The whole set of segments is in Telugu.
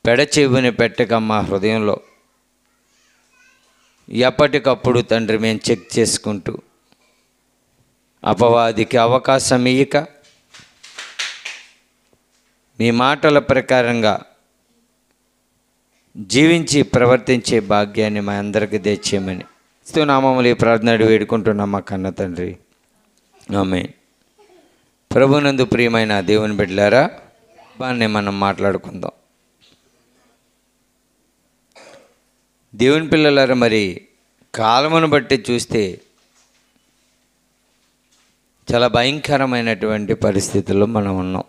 పెడచెవిని పెట్టకమ్మా హృదయంలో. ఎప్పటికప్పుడు తండ్రి మేము చెక్ చేసుకుంటూ అపవాదికి అవకాశం ఇయ్యక మీ మాటల ప్రకారంగా జీవించి ప్రవర్తించే భాగ్యాన్ని మా అందరికీ తెచ్చేయమని నామములు ఈ ప్రార్థన వేడుకుంటున్నాం మా కన్న తండ్రి, ఆమేన్. ప్రభునందు ప్రియమైన దేవుని బిడ్డలారా, బాగానే మనం మాట్లాడుకుందాం. దేవుని పిల్లలారా, మరి కాలమును బట్టి చూస్తే చాలా భయంకరమైనటువంటి పరిస్థితుల్లో మనం ఉన్నాం.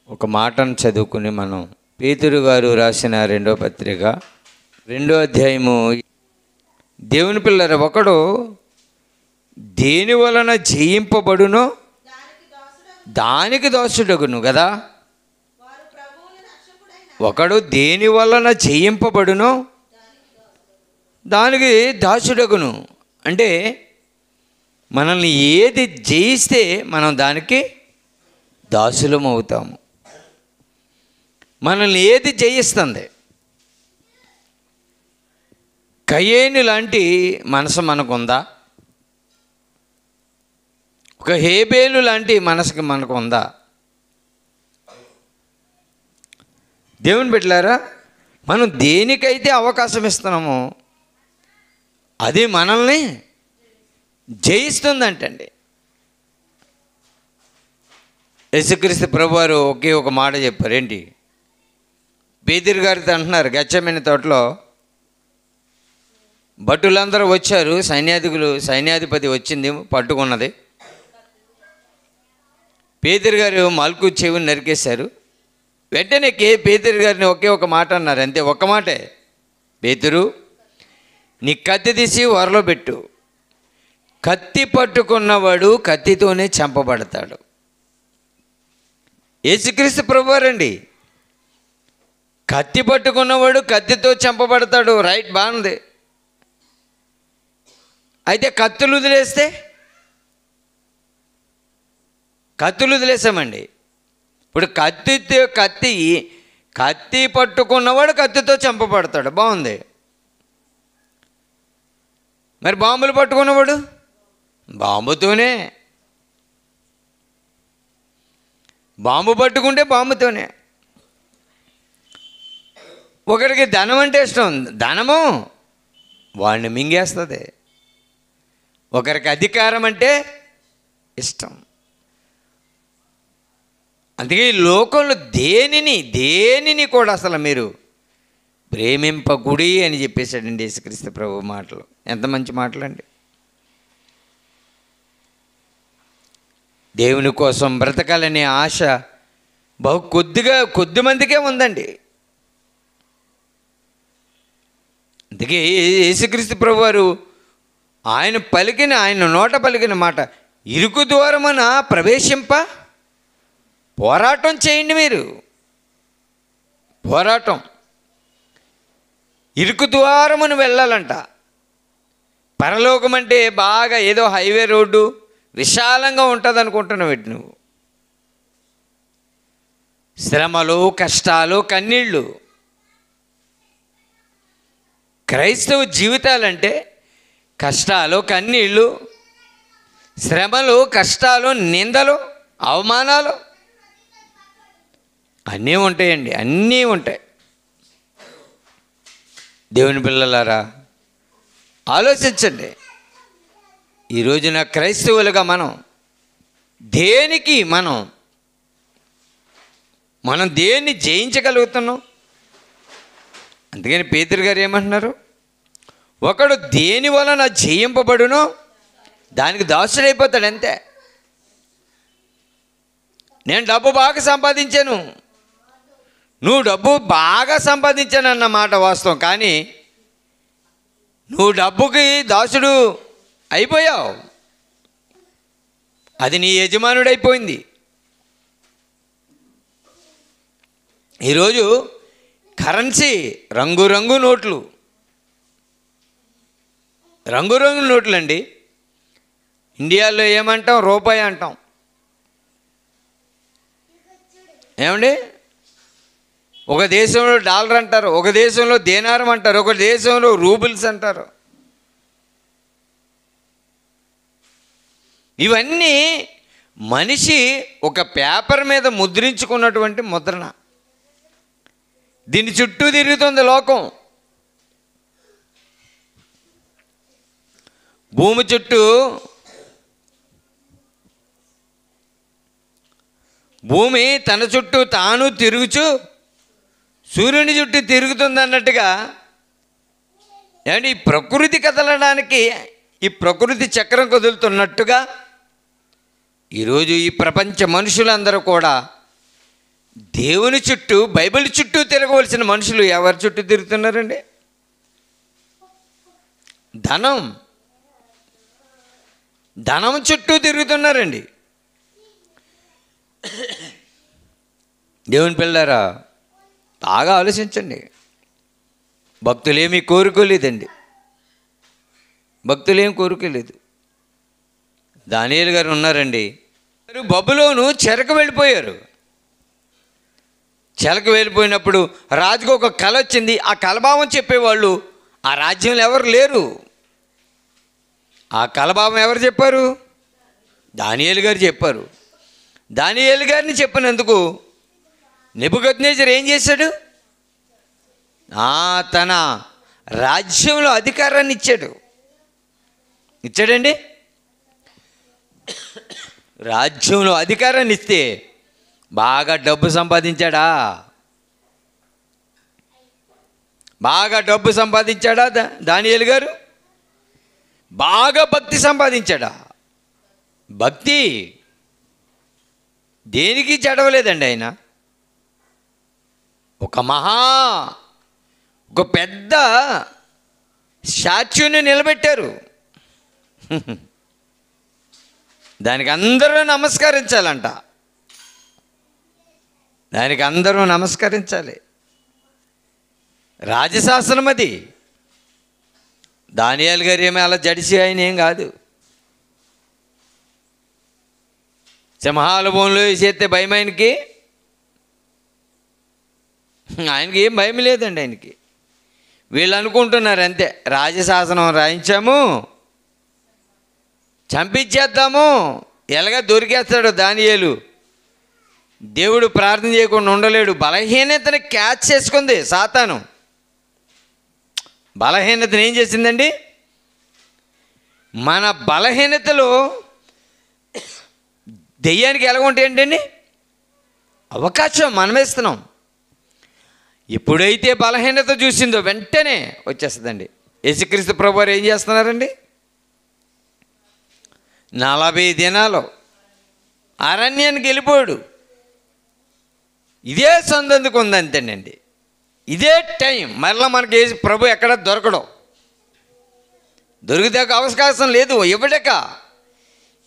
ఒక మాటను చదువుకుని మనం పేతురు గారు రాసిన 2వ పత్రిక 2వ అధ్యాయము. దేవుని పిల్లలారా, ఒకడు దేని వలన జయింపబడునో దానికి దోషుడగును కదా. ఒకడు దేని వలన జయింపబడునో దానికి దాసుడగును అంటే మనల్ని ఏది జయిస్తే మనం దానికి దాసులం అవుతాము. మనల్ని ఏది జయిస్తుంది? కయేను లాంటి మనసు మనకుందా? ఒక హేబేలు లాంటి మనసుకి మనకు ఉందా? దేవుని బిడ్డలారా, మనం దేనికైతే అవకాశం ఇస్తున్నామో అది మనల్ని జయిస్తుందంటండి. యేసుక్రీస్తు ప్రభువారు ఒకే ఒక మాట చెప్పారు. ఏంటి? పేతురు గారితో అంటున్నారు, గెత్సేమనే తోటలో భటులందరూ వచ్చారు, సైన్యాధిపతి వచ్చింది, పట్టుకున్నది. పేతురు గారు మల్కు చెవిని నరికేశారు. వెంటనే పేతురు గారిని ఒకే ఒక మాట అన్నారు, అంతే, ఒక్క మాటే. పేతురు, నీ కత్తి తీసి వరలో పెట్టు. కత్తి పట్టుకున్నవాడు కత్తితోనే చంపబడతాడు. యేసుక్రీస్తు ప్రభువారండి. కత్తి పట్టుకున్నవాడు కత్తితో చంపబడతాడు. రైట్, బాగుంది. అయితే కత్తులు వదిలేసామండి. ఇప్పుడు కత్తి పట్టుకున్నవాడు కత్తితో చంపబడతాడు. బాగుంది. మరి బాంబులు పట్టుకున్నవాడు బాంబుతోనే. బాంబు పట్టుకుంటే బాంబుతోనే. ఒకరికి ధనం అంటే ఇష్టం, ధనము వాడిని మింగేస్తుంది. ఒకరికి అధికారం అంటే ఇష్టం. అందుకే ఈ లోకంలో దేనిని కూడా అసలు మీరు ప్రేమింపకుడి అని చెప్పేశాడండి యేసుక్రీస్తు ప్రభు మాటలు. ఎంత మంచి మాటలండి. దేవుని కోసం బ్రతకాలనే ఆశ కొద్ది మందికే ఉందండి. అందుకే యేసుక్రీస్తు ప్రభువారు ఆయన నోట పలికిన మాట, ఇరుకు ద్వారమున ప్రవేశింప పోరాటం చేయండి. మీరు పోరాటం, ఇరుకు ద్వారమును వెళ్ళాలంట. పరలోకం అంటే బాగా ఏదో హైవే రోడ్డు విశాలంగా ఉంటుంది అనుకుంటున్నావు. నువ్వు శ్రమలు, కష్టాలు, కన్నీళ్ళు. క్రైస్తవ జీవితాలంటే కష్టాలు, కన్నీళ్ళు, శ్రమలు, కష్టాలు, నిందలు, అవమానాలు అన్నీ ఉంటాయండి. అన్నీ ఉంటాయి. దేవుని పిల్లలారా, ఆలోచించండి. ఈ రోజున క్రైస్తవులుగా మనం దేన్ని జయించగలుగుతున్నాం? అందుకని పేతురు గారు ఏమంటున్నారు? ఒకడు దేని వలన జయింపబడునో దానికి దాసుడైపోతాడు. అంతే. నేను డబ్బు బాగా సంపాదించాను, నువ్వు డబ్బు బాగా సంపాదించానన్న మాట వాస్తవం. కానీ నువ్వు డబ్బుకి దాసుడు అయిపోయావు. అది నీ యజమానుడైపోయింది. ఈరోజు కరెన్సీ రంగురంగు నోట్లు అండి. ఇండియాలో ఏమంటాం? రూపాయి అంటాం. ఏమండి? ఒక దేశంలో డాలర్ అంటారు, ఒక దేశంలో దేనారం అంటారు, ఒక దేశంలో రూబుల్స్ అంటారు. ఇవన్నీ మనిషి ఒక పేపర్ మీద ముద్రించుకున్నటువంటి ముద్రణ. దీని చుట్టూ తిరుగుతుంది లోకం. భూమి చుట్టూ, భూమి తన చుట్టూ తాను తిరుగుచు సూర్యుని చుట్టూ తిరుగుతుంది అన్నట్టుగా, ఏమంటే ఈ ప్రకృతి కదలడానికి, ఈ ప్రకృతి చక్రం కదులుతున్నట్టుగా ఈరోజు ఈ ప్రపంచ మనుషులందరూ కూడా దేవుని చుట్టూ, బైబిల్ చుట్టూ తిరగవలసిన మనుషులు ఎవరి చుట్టూ తిరుగుతున్నారండి? ధనం చుట్టూ తిరుగుతున్నారండి. దేవుని పిల్లారా, బాగా ఆలోచించండి. భక్తులేమీ కోరుకోలేదండి, భక్తులేం కోరుకోలేదు. దానియేలు గారు ఉన్నారండి, బబులోను చెరకు వెళ్ళిపోయారు. చెరకు వెళ్ళిపోయినప్పుడు రాజుకు ఒక కల వచ్చింది. ఆ కలభావం చెప్పేవాళ్ళు ఆ రాజ్యంలో ఎవరు లేరు. ఆ కలభావం ఎవరు చెప్పారు? దానియేలు గారు చెప్పారు. దానియేలు గారిని చెప్పినందుకు నెబుకద్నెజరు ఏం చేశాడు? తన రాజ్యంలో అధికారాన్ని ఇచ్చాడండి. రాజ్యంలో అధికారాన్ని ఇస్తే బాగా డబ్బు సంపాదించాడా? బాగా డబ్బు సంపాదించాడా దానియేలు గారు? బాగా భక్తి సంపాదించాడా? భక్తి దేనికి చెడవలేదండి. ఆయన ఒక పెద్ద స్టాచ్యూని నిలబెట్టారు. దానికి అందరూ నమస్కరించాలంట. దానికి అందరూ నమస్కరించాలి. రాజశాసనం అది. దానియేలు గారు ఏమీ అలా జడిసి ఆయన ఏం కాదు. సింహాల భూమిలో వేసేస్తే భయం ఆయనకి ఏం భయం లేదండి ఆయనకి. వీళ్ళు అనుకుంటున్నారు అంతే, రాజశాసనం రాయించాము, చంపించేద్దాము, ఎలాగా దొరికేస్తాడు దానియేలు. దేవుడు ప్రార్థన చేయకుండా ఉండలేడు. బలహీనతని క్యాచ్ చేసుకుంది సాతాను. బలహీనతను ఏం చేసిందండి? మన బలహీనతలో దెయ్యానికి ఎలాగుంటే ఏంటండి? అవకాశం మనం ఇస్తున్నాం. ఎప్పుడైతే బలహీనత చూసిందో వెంటనే వచ్చేస్తుందండి. యేసుక్రీస్తు ప్రభువారు ఏం చేస్తున్నారండి? 40 దినాలు అరణ్యానికి వెళ్ళిపోయాడు. ఇదే సందందుకు ఉంది అంతేనండి. ఇదే టైం. మరలా మనకి ప్రభు ఎక్కడ దొరకడం, దొరికితే అవకాశం లేదు. ఇవ్వడక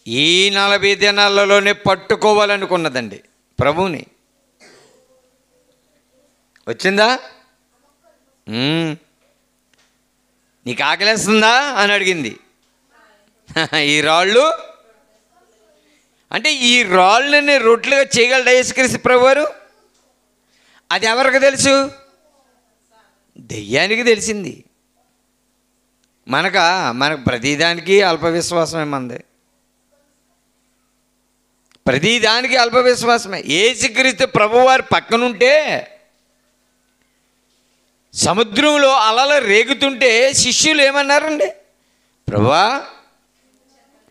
ఈ 40 దినాలలోనే పట్టుకోవాలనుకున్నదండి ప్రభువుని. వచ్చిందా? నీకు ఆకలేస్తుందా అని అడిగింది. ఈ రాళ్ళు అంటే ఈ రాళ్ళని రొట్టెలుగా చేయగలడా యేసుక్రీస్తు ప్రభువారు? అది ఎవరికి తెలుసు? దెయ్యానికి తెలిసింది. మనకు ప్రతిదానికి అల్ప విశ్వాసమే మంది. ప్రతిదానికి అల్ప విశ్వాసమే. యేసుక్రీస్తు ప్రభువారు పక్కనుంటే సముద్రంలో అలలు రేగుతుంటే శిష్యులు ఏమన్నారండి? ప్రభువా,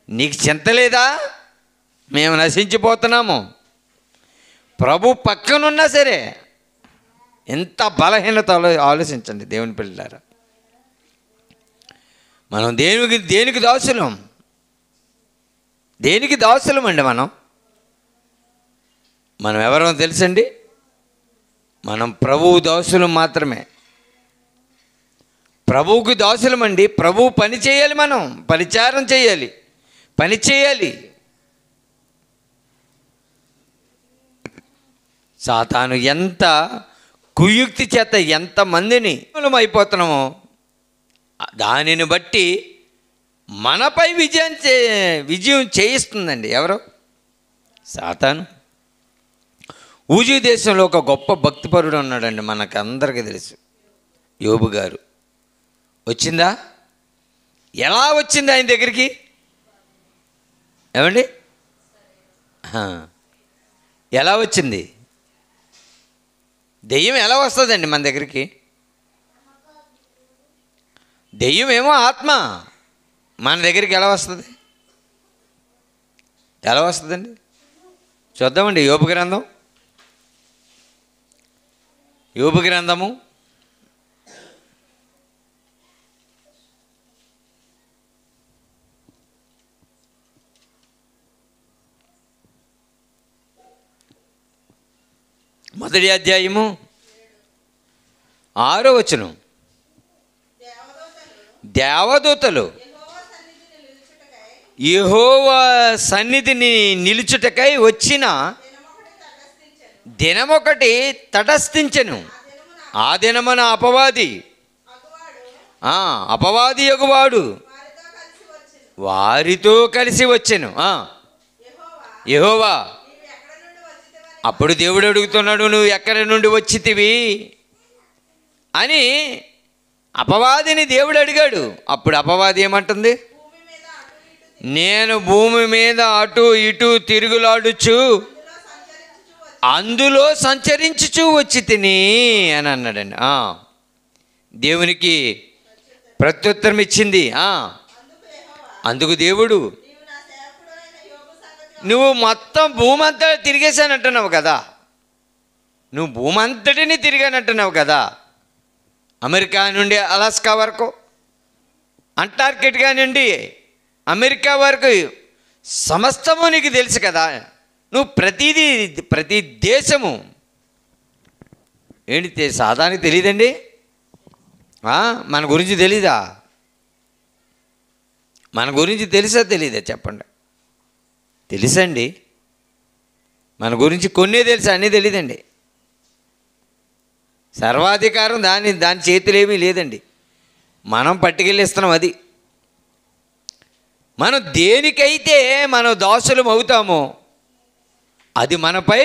నీకు చింత లేదా? మేము నశించిపోతున్నాము. ప్రభు పక్కనున్నా సరే ఎంత బలహీనత ఆలోచించండి దేవుని పిల్లలారా. మనం దేనికి దాసులం? దేనికి దాసులం అండి మనం ఎవరో తెలుసండి? మనం ప్రభువు దాసులం మాత్రమే. ప్రభువుకి దాసులమండి. ప్రభువు పని చేయాలి, మనం పరిచారం చేయాలి, పని చేయాలి. సాతాను ఎంత కుయుక్తి చేత ఎంతమందిని అయిపోతున్నామో దానిని బట్టి మనపై విజయం చేయిస్తుందండి. ఎవరు? సాతాను. ఊజీ దేశంలో ఒక గొప్ప భక్తిపరుడు ఉన్నాడండి, మనకు అందరికీ తెలుసు, యోబు గారు. వచ్చిందా? ఎలా వచ్చింది ఆయన దగ్గరికి? ఏమండి, ఎలా వచ్చింది? దెయ్యం ఎలా వస్తుందండి మన దగ్గరికి? దెయ్యం ఏమో ఆత్మ, మన దగ్గరికి ఎలా వస్తుంది? ఎలా వస్తుందండి? చూద్దామండి. యోబు గ్రంథం, యోబు గ్రంథము 1వ అధ్యాయము 6వ వచనం. దేవదూతలు యెహోవా సన్నిధిని నిలుచుటకై వచ్చిన దినమొకటి తటస్థించెను. ఆ దినమున అపవాది యగువాడు వారితో కలిసి వచ్చెను. యెహోవా, అప్పుడు దేవుడు అడుగుతున్నాడు, నువ్వు ఎక్కడి నుండి వచ్చితివి అని అపవాదిని దేవుడు అడిగాడు. అప్పుడు అపవాది ఏమంటుంది? నేను భూమి మీద అటు ఇటు తిరుగులాడుచు అందులో సంచరించుచూ వచ్చి తిని అని అన్నాడండి. దేవునికి ప్రత్యుత్తరం ఇచ్చింది. అందుకు దేవుడు, నువ్వు మొత్తం భూమి అంతా తిరిగేసానంటున్నావు కదా, నువ్వు భూమి అంతటిని తిరిగానంటున్నావు కదా, అమెరికా నుండి అలాస్కా వరకు, అంటార్కిటికా నుండి అమెరికా వరకు సమస్తము నీకు తెలుసు కదా. నువ్వు ప్రతి దేశము ఏంటి సాధారణకి తెలియదండి? మన గురించి తెలీదా? మన గురించి తెలుసా తెలీదా చెప్పండి? తెలుసండి. మన గురించి కొన్నే తెలుసు, అన్నీ తెలీదండి. సర్వాధికారం దాని చేతులు ఏమీ లేదండి, మనం పట్టుకెళ్ళిస్తున్నాం. అది మనం దేనికైతే మనం దాసులం అవుతామో అది మనపై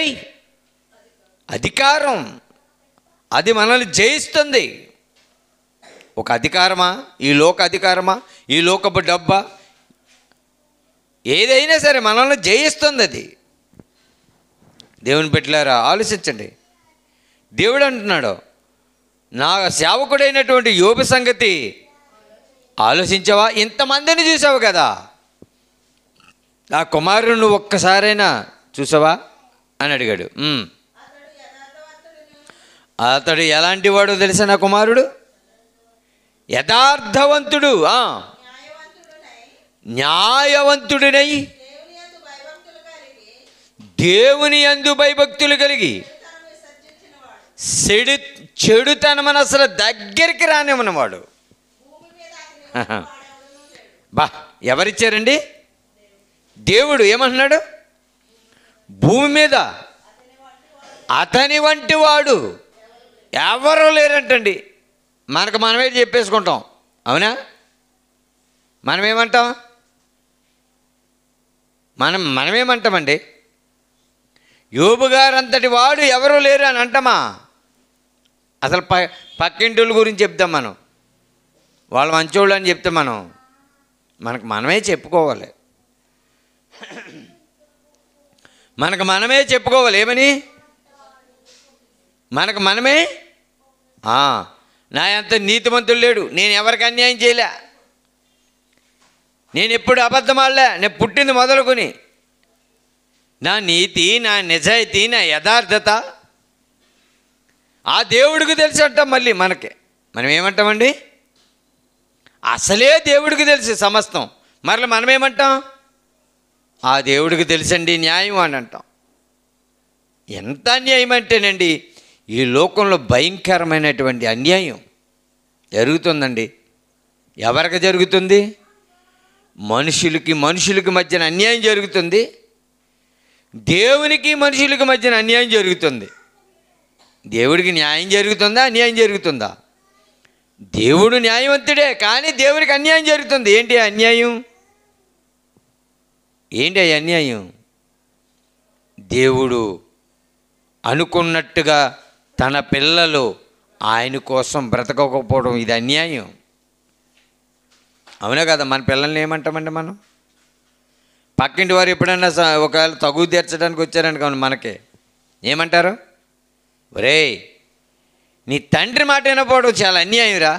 అధికారం, అది మనల్ని జయిస్తుంది. ఒక అధికారమా, ఈ లోక అధికారమా, ఈ లోకపు డబ్బా, ఏదైనా సరే మనల్ని జయిస్తుంది అది. దేవుని బిడ్డలారా ఆలోచించండి. దేవుడు అంటున్నాడు, నా సేవకుడైనటువంటి యోబు సంగతి ఆలోచించావా? ఇంతమందిని చూసావు కదా, నా కుమారుడు నువ్వు ఒక్కసారైనా చూసావా అని అడిగాడు. అతడు ఎలాంటి వాడో తెలుసా? నా కుమారుడు యథార్థవంతుడు, న్యాయవంతుడినై దేవుని యందు భయభక్తులు కలిగి చెడుతనమని అసలు దగ్గరికి రానివ్వనివాడు. ఎవరిచ్చారండి? దేవుడు ఏమంటున్నాడు? భూమి మీద అతని వంటి వాడు ఎవరు లేరంటండి. మనమే చెప్పేసుకుంటాం, అవునా? మనమేమంటాం? మనమేమంటామండి? యోబు గారు అంతటి వాడు ఎవరూ లేరు అని అంటామా? అసలు పక్కింటి గురించి చెప్తాం మనం, వాళ్ళు మంచోళ్ళు అని చెప్తే మనమే చెప్పుకోవాలి. మనమే చెప్పుకోవాలి. ఏమని? మనమే నా అంత నీతిమంతుడు లేడు, నేను ఎవరికి అన్యాయం చేయలే, నేను ఎప్పుడు అబద్ధం ఆడలే, నేను పుట్టింది మొదలుకొని నా నీతి, నా నిజాయితీ, నా యథార్థత ఆ దేవుడికి తెలుసు అంటాం. మళ్ళీ మనం ఏమంటామండి? అసలే దేవుడికి తెలుసు సమస్తం, మరలా మనమేమంటాం? ఆ దేవుడికి తెలుసండి న్యాయం అని అంటాం. ఎంత అన్యాయం అంటేనండి, ఈ లోకంలో భయంకరమైనటువంటి అన్యాయం జరుగుతుందండి. ఎవరికి జరుగుతుంది? మనుషులకి మధ్యన అన్యాయం జరుగుతుంది, దేవునికి మనుషులకి మధ్యన అన్యాయం జరుగుతుంది. దేవుడికి న్యాయం జరుగుతుందా, అన్యాయం జరుగుతుందా? దేవుడు న్యాయవంతుడే, కానీ దేవుడికి అన్యాయం జరుగుతుంది. ఏంటి అన్యాయం? ఏంటి అన్యాయం? దేవుడు అనుకున్నట్టుగా తన పిల్లలు ఆయన కోసం బ్రతకకపోవడం ఇది అన్యాయం. అవునా కదా? మన పిల్లల్ని ఏమంటామండి మనం? పక్కింటి వారు ఎప్పుడైనా ఒకవేళ తగువ తీర్చడానికి వచ్చారనుకోండి, మనకి ఏమంటారు? ఒరేయ్, నీ తండ్రి మాట వినకపోవడం చాలా అన్యాయంరా,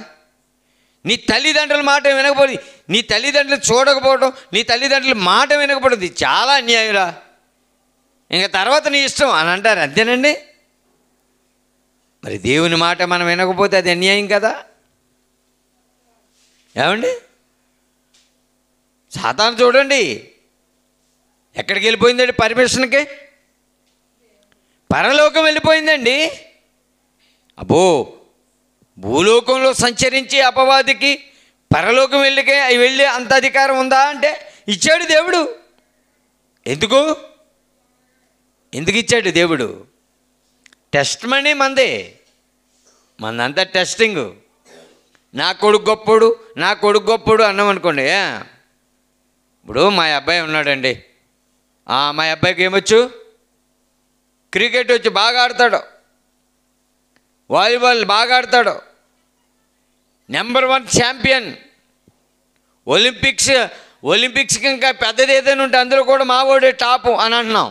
నీ తల్లిదండ్రుల మాట వినకపోవడం, నీ తల్లిదండ్రులు చూడకపోవడం, నీ తల్లిదండ్రుల మాట వినకపోవడం ఇది చాలా అన్యాయంరా, ఇంకా తర్వాత నీ ఇష్టం అని అంటారు. అంతేనండి? మరి దేవుని మాట మనం వినకపోతే అది అన్యాయం కదా? ఏమండి? సాతాను చూడండి ఎక్కడికి వెళ్ళిపోయిందండి, పర్మిషన్కి పరలోకం వెళ్ళిపోయిందండి. అబ్బో, భూలోకంలో సంచరించి అపవాదికి పరలోకం వెళ్ళే అంత అధికారం ఉందా అంటే ఇచ్చాడు దేవుడు. ఎందుకు ఇచ్చాడు దేవుడు? టెస్ట్ మనీ మందంతా టెస్టింగు. నా కొడుకు గొప్పడు అన్నాం అనుకోండి. ఇప్పుడు మా అబ్బాయి ఉన్నాడండి, మా అబ్బాయికి ఏమొచ్చు? క్రికెట్ వచ్చి బాగా ఆడతాడు, వాలీబాల్ బాగా ఆడతాడు, నెంబర్ 1 ఛాంపియన్, ఒలింపిక్స్కి ఇంకా పెద్దది ఏదైనా ఉంటే అందులో కూడా మా వాడే టాపు అని అంటున్నాం.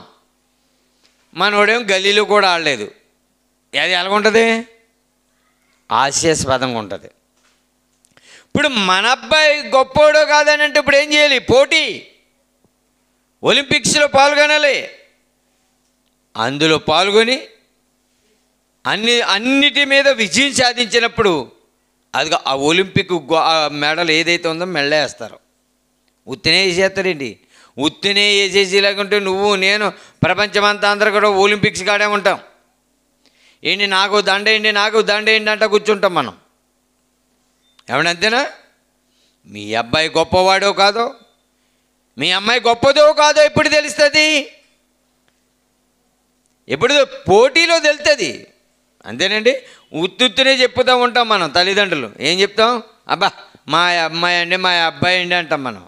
మనోడేం గల్లీలో కూడా ఆడలేదు. అది ఎలాగుంటుంది? హాస్యాస్పదంగా ఉంటుంది. ఇప్పుడు మన అబ్బాయి గొప్పోడో కాదని అంటే ఇప్పుడు ఏం చేయాలి? పోటీ, ఒలింపిక్స్లో పాల్గొనాలి. అందులో పాల్గొని అన్నిటి మీద విజయం సాధించినప్పుడు అది ఆ ఒలింపిక్ మెడల్ ఏదైతే ఉందో మెళ్ళేస్తారు. ఉత్తినే వేసేస్తారండి. ఉత్తినే వేసేసి లేకుంటే నువ్వు నేను ప్రపంచమంతా అందరూ కూడా ఒలింపిక్స్ కాడే ఉంటాం. ఏంటి నాకు దండేయండి అంట కూర్చుంటాం మనం. ఏమన్నా అంతేనా? మీ అబ్బాయి గొప్పవాడో కాదో, మీ అమ్మాయి గొప్పదో కాదో ఎప్పుడు తెలుస్తుంది? ఎప్పుడు? పోటీలో తెలుస్తుంది. అంతేనండి. ఉత్తునే చెప్పుతూ ఉంటాం మనం తల్లిదండ్రులు. ఏం చెప్తాం? అబ్బా మా అమ్మాయి అండి, మా అబ్బాయి అండి అంటాం మనం.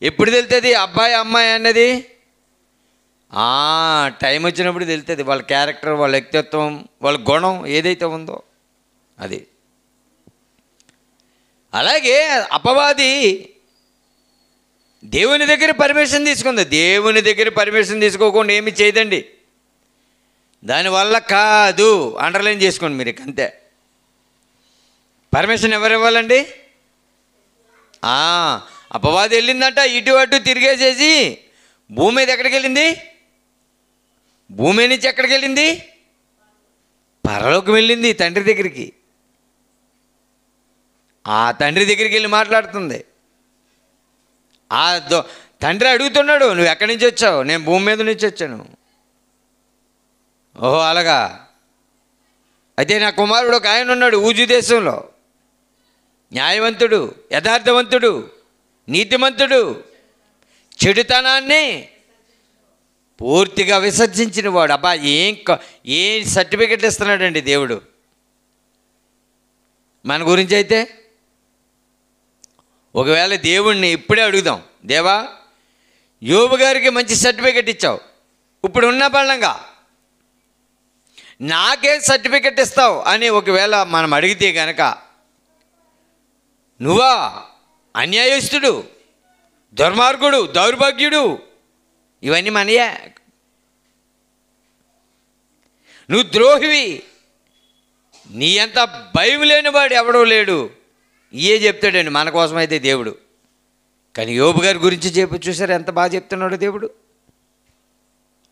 ఎప్పుడు తెలుస్తుంది అబ్బాయి అమ్మాయి అన్నది? టైం వచ్చినప్పుడు తెలుస్తుంది. వాళ్ళ క్యారెక్టర్, వాళ్ళ వ్యక్తిత్వం, వాళ్ళ గుణం ఏదైతే ఉందో అది. అలాగే అపవాది దేవుని దగ్గర పర్మిషన్ తీసుకుంది. దేవుని దగ్గర పర్మిషన్ తీసుకోకుండా ఏమి చేయదండి. దానివల్ల కాదు, అండర్లైన్ చేసుకోండి మీరు. అంతే. పర్మిషన్ ఎవరు ఇవ్వాలండి? అపవాది వెళ్ళిందంట, ఇటు అటు తిరిగేసేసి భూమి మీద ఎక్కడికి వెళ్ళింది? భూమి నుంచి ఎక్కడికి వెళ్ళింది? పరలోకం వెళ్ళింది, తండ్రి దగ్గరికి. ఆ తండ్రి దగ్గరికి వెళ్ళి మాట్లాడుతుంది. తండ్రి అడుగుతున్నాడు, నువ్వు ఎక్కడి నుంచి వచ్చావు? నేను భూమి మీద నుంచి వచ్చాను. ఓహో అలాగా. అయితే నా కుమారుడు ఒక ఆయన ఉన్నాడు ఊజు దేశంలో, న్యాయవంతుడు, యథార్థవంతుడు, నీతిమంతుడు, చెడుతనాన్ని పూర్తిగా విసర్జించిన వాడు. అబ్బా, ఏం సర్టిఫికెట్ ఇస్తున్నాడండి దేవుడు మన గురించి. అయితే ఒకవేళ దేవుణ్ణి ఇప్పుడే అడుగుదాం, దేవా యోబు గారికి మంచి సర్టిఫికెట్ ఇచ్చావు, ఇప్పుడు ఉన్న బలంగా నాకేం సర్టిఫికెట్ ఇస్తావు అని ఒకవేళ మనం అడిగితే కనుక, నువ్వా అన్యాయస్తుడు, దుర్మార్గుడు, దౌర్భాగ్యుడు, ఇవన్నీ మనయే, నువ్వు ద్రోహివి, నీ అంత భయం లేనివాడు ఎవడో లేడు, ఇయే చెప్తాడండి మన కోసమైతే దేవుడు. కానీ యోబు గారి గురించి చూసారు ఎంత బాగా చెప్తున్నాడు దేవుడు.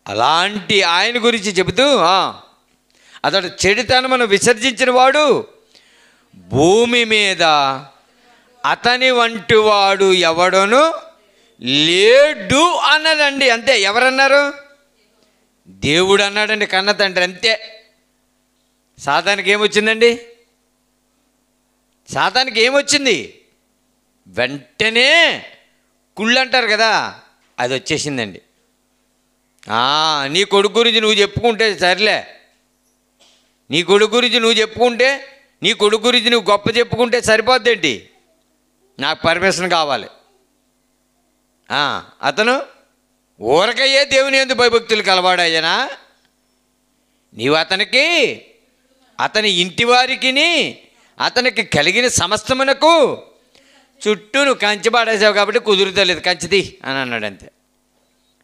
అలాంటి ఆయన గురించి చెబుతూ, అతడు చెడుతనమును విసర్జించిన వాడు, భూమి మీద అతని వంటి వాడు ఎవడను లేడు అన్నదండి. అంతే. ఎవరన్నారు? దేవుడు అన్నాడండి, కన్న తండ్రి. అంతే. సాతానికి ఏమొచ్చిందండి? సాతానికి ఏమొచ్చింది? వెంటనే కుళ్ళు అంటారు కదా, అది వచ్చేసిందండి. నీ కొడుకు గురించి నువ్వు చెప్పుకుంటే సర్లే, నీ కొడుకు గురించి నువ్వు చెప్పుకుంటే, నీ కొడుకు గురించి నువ్వు గొప్ప చెప్పుకుంటే సరిపోద్దేంటి? నాకు పర్మిషన్ కావాలి. అతను ఊరకయ్యే దేవుని యందు భయభక్తులు కలవాడయ్యనా? నీవు అతనికి, అతని ఇంటి వారికిని, అతనికి కలిగిన సమస్తమునకు చుట్టూ నువ్వు కంచె పాడేసావు కాబట్టి కుదురుతలేదు, కంచెది అని అన్నాడు అంతే.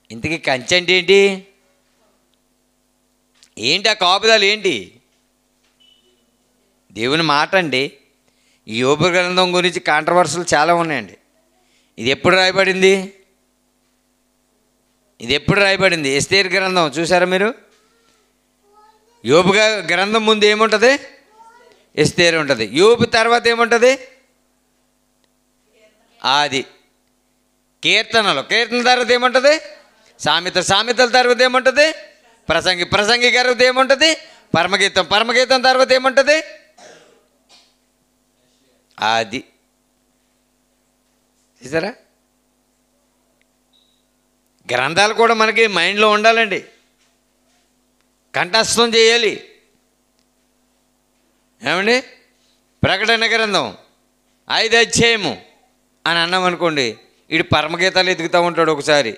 ఇంతకీ కంచె అంటే ఏంటి? ఏంటి ఆ కాపుదాలు ఏంటి? దేవుని మాట అండి. ఈ యోబు గ్రంథం గురించి కాంట్రవర్సీలు చాలా ఉన్నాయండి. ఇది ఎప్పుడు రాయబడింది? ఎస్తేరు గ్రంథం చూసారా మీరు? యోబు గ్రంథం ముందు ఏముంటుంది? ఎస్తేరు ఉంటుంది. యోబు తర్వాత ఏముంటుంది? ఆది. కీర్తన తర్వాత ఏముంటుంది? సామెతల తర్వాత ఏముంటుంది? ప్రసంగి తర్వాత ఏముంటుంది? పరమగీతం తర్వాత ఏముంటుంది? ఆది. చూసారా? గ్రంథాలు కూడా మనకి మైండ్లో ఉండాలండి, కంఠస్థం చేయాలి. ఏమండి? ప్రకటన గ్రంథం 5వ అధ్యాయము అని అన్నాం అనుకోండి, వీడు పరమగీతాలు ఎదుగుతూ ఉంటాడు ఒకసారి.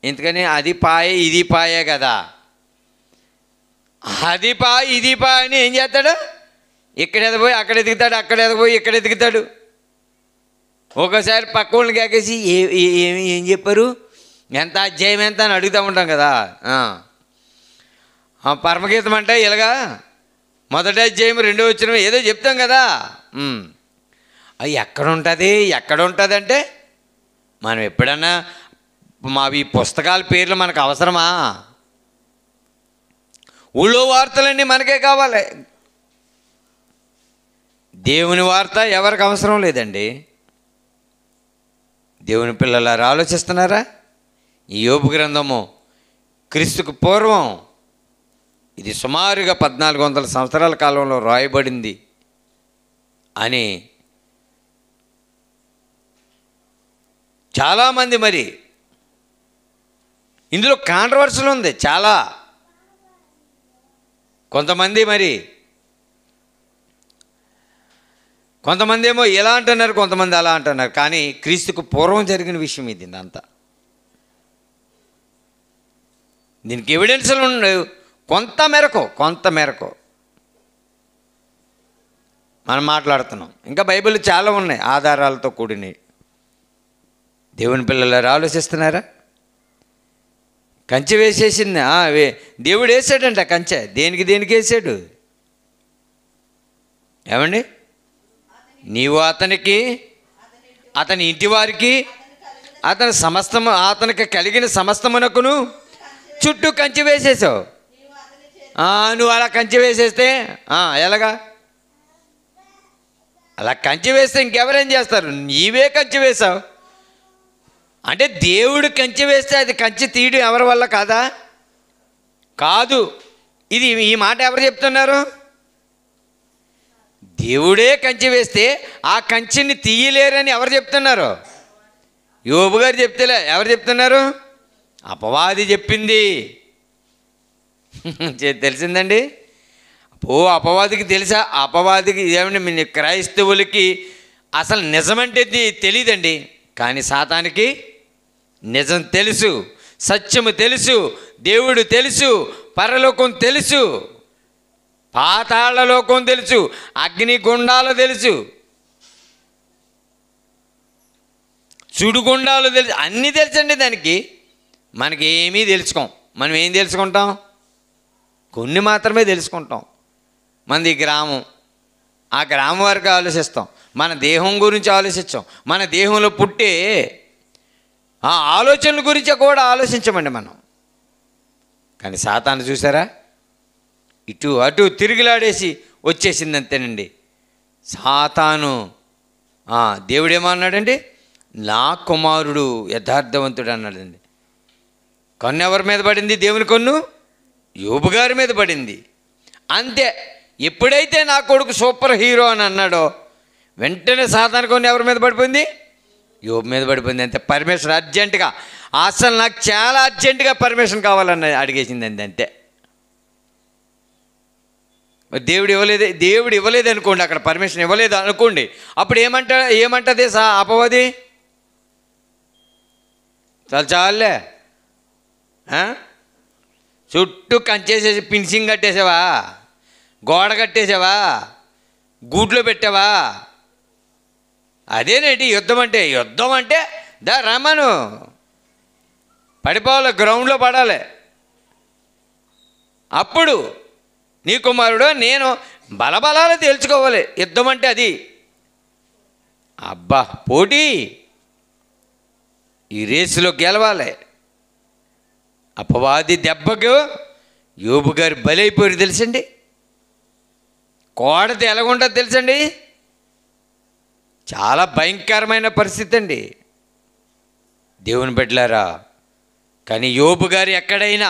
ఎందుకని? అది పాయే ఇది పాయే కదా. అది పాయ ఇది పాయ అని ఏం చేస్తాడు? ఇక్కడ ఎదపోయి అక్కడ ఎదుగుతాడు, అక్కడ ఎదపోయి ఇక్కడ ఎదుగుతాడు. ఒకసారి పక్క వాళ్ళని కాకేసి ఏం చెప్పారు, ఎంత అధ్యాయం ఎంత అని అడుగుతూ ఉంటాం కదా. పరమగీతం అంటే ఇలాగా మొదటి అధ్యాయం 2వ వచనం ఏదో చెప్తాం కదా. అది ఎక్కడ ఉంటుంది అంటే మనం ఎప్పుడన్నా మావి పుస్తకాల పేర్లు మనకు అవసరమా? ఊళ్ళో వార్తలన్నీ మనకే కావాలి. దేవుని వార్త ఎవరికి అవసరం లేదండి. దేవుని పిల్లలారా ఆలోచిస్తున్నారా? ఈ యోబు గ్రంథము క్రీస్తుకు పూర్వం ఇది సుమారుగా 1400 సంవత్సరాల కాలంలో రాయబడింది అని చాలామంది, మరి ఇందులో కాంట్రవర్సీలు ఉంది చాలా. కొంతమంది ఏమో ఇలా అంటున్నారు, కొంతమంది అలా అంటున్నారు. కానీ క్రీస్తుకు పూర్వం జరిగిన విషయం ఇది అంతా. దీనికి ఎవిడెన్స్లు ఉండవు. కొంత మేరకు మనం మాట్లాడుతున్నాం. ఇంకా బైబిల్ చాలా ఉన్నాయి ఆధారాలతో కూడినవి. దేవుని పిల్లలారా ఆలోచిస్తున్నారా? కంచె వేసేసింది. దేవుడు వేసాడంట కంచె. దేనికి వేసాడు? ఏమండి? నీవు అతనికి, అతని ఇంటి వారికి, అతనికి కలిగిన సమస్తమునకును చుట్టూ కంచె వేసేసావు. నువ్వు అలా కంచె వేసేస్తే ఎలాగా? అలా కంచె వేస్తే ఇంకెవరేం చేస్తారు? నీవే కంచె వేసావు అంటే దేవుడు కంచె వేస్తే అది కంచె తీయడం ఎవరి వల్ల కాదు. ఈ మాట ఎవరు చెప్తున్నారు? దేవుడే కంచె వేస్తే ఆ కంచెని తీయలేరని ఎవరు చెప్తున్నారు? యోబు గారు చెప్తేలే. ఎవరు చెప్తున్నారు? అపవాది చెప్పింది. తెలిసిందండి? అపవాదికి తెలుసా? అపవాదికి ఏమంటే క్రైస్తవులకి అసలు నిజమంటే తెలియదండి. కానీ సాతానికి నిజం తెలుసు, సత్యము తెలుసు, దేవుడు తెలుసు, పరలోకం తెలుసు, పాతాళలోకం తెలుసు, అగ్నిగుండాలు తెలుసు, సుడిగుండాలు తెలుసు, అన్నీ తెలుసండి దానికి. మనకి ఏమీ తెలుసుకోం. మనం ఏం తెలుసుకుంటాం? కొన్ని మాత్రమే తెలుసుకుంటాం. మనది గ్రామం, ఆ గ్రామం వరకు ఆలోచిస్తాం. మన దేహం గురించి ఆలోచించాం. మన దేహంలో పుట్టే ఆ ఆలోచనల గురించి కూడా ఆలోచించమండి మనం. కానీ సాతాను చూసారా, ఇటు అటు తిరిగిలాడేసి వచ్చేసింది అంతేనండి. సాతాను దేవుడేమన్నాడండి? నా కుమారుడు యథార్థవంతుడు అన్నాడండి. కన్ను ఎవరి మీద పడింది? దేవుని కన్ను యోబు గారి మీద పడింది. అంతే. ఎప్పుడైతే నా కొడుకు సూపర్ హీరో అని అన్నాడో వెంటనే సాతాను కన్ను ఎవరి మీద పడిపోయింది? యోబు మీద పడిపోయింది. అంతే. పర్మిషన్ అర్జెంటుగా, అసలు నాకు చాలా అర్జెంటుగా పర్మిషన్ కావాలని అడిగేసిందండి. అంతే. దేవుడు ఇవ్వలేదు అనుకోండి, అక్కడ పర్మిషన్ ఇవ్వలేదు అనుకోండి, అప్పుడు ఏమంటది అపవాది? చాలే చుట్టూ కంచేసేసి ఫినిషింగ్ కట్టేసావా, గోడ కట్టేసావా, గూట్లో పెట్టావా? అదేనేంటి యుద్ధం అంటే? యుద్ధం అంటే దా రమ్మను, పడిపోవాలి, గ్రౌండ్లో పడాలి. అప్పుడు నీ కుమారుడు నేను బలబలాలు తేల్చుకోవాలి. యుద్ధం అంటే అది. అబ్బా పోటీ, ఈ రేసులో గెలవాలి. అపవాది దెబ్బకు యోబు గారు బలైపోయారు తెలుసండి. కోడత ఎలాగుంటుందో తెలుసండి, చాలా భయంకరమైన పరిస్థితి అండి దేవుని బిడ్డలారా. కానీ యోబు గారు ఎక్కడైనా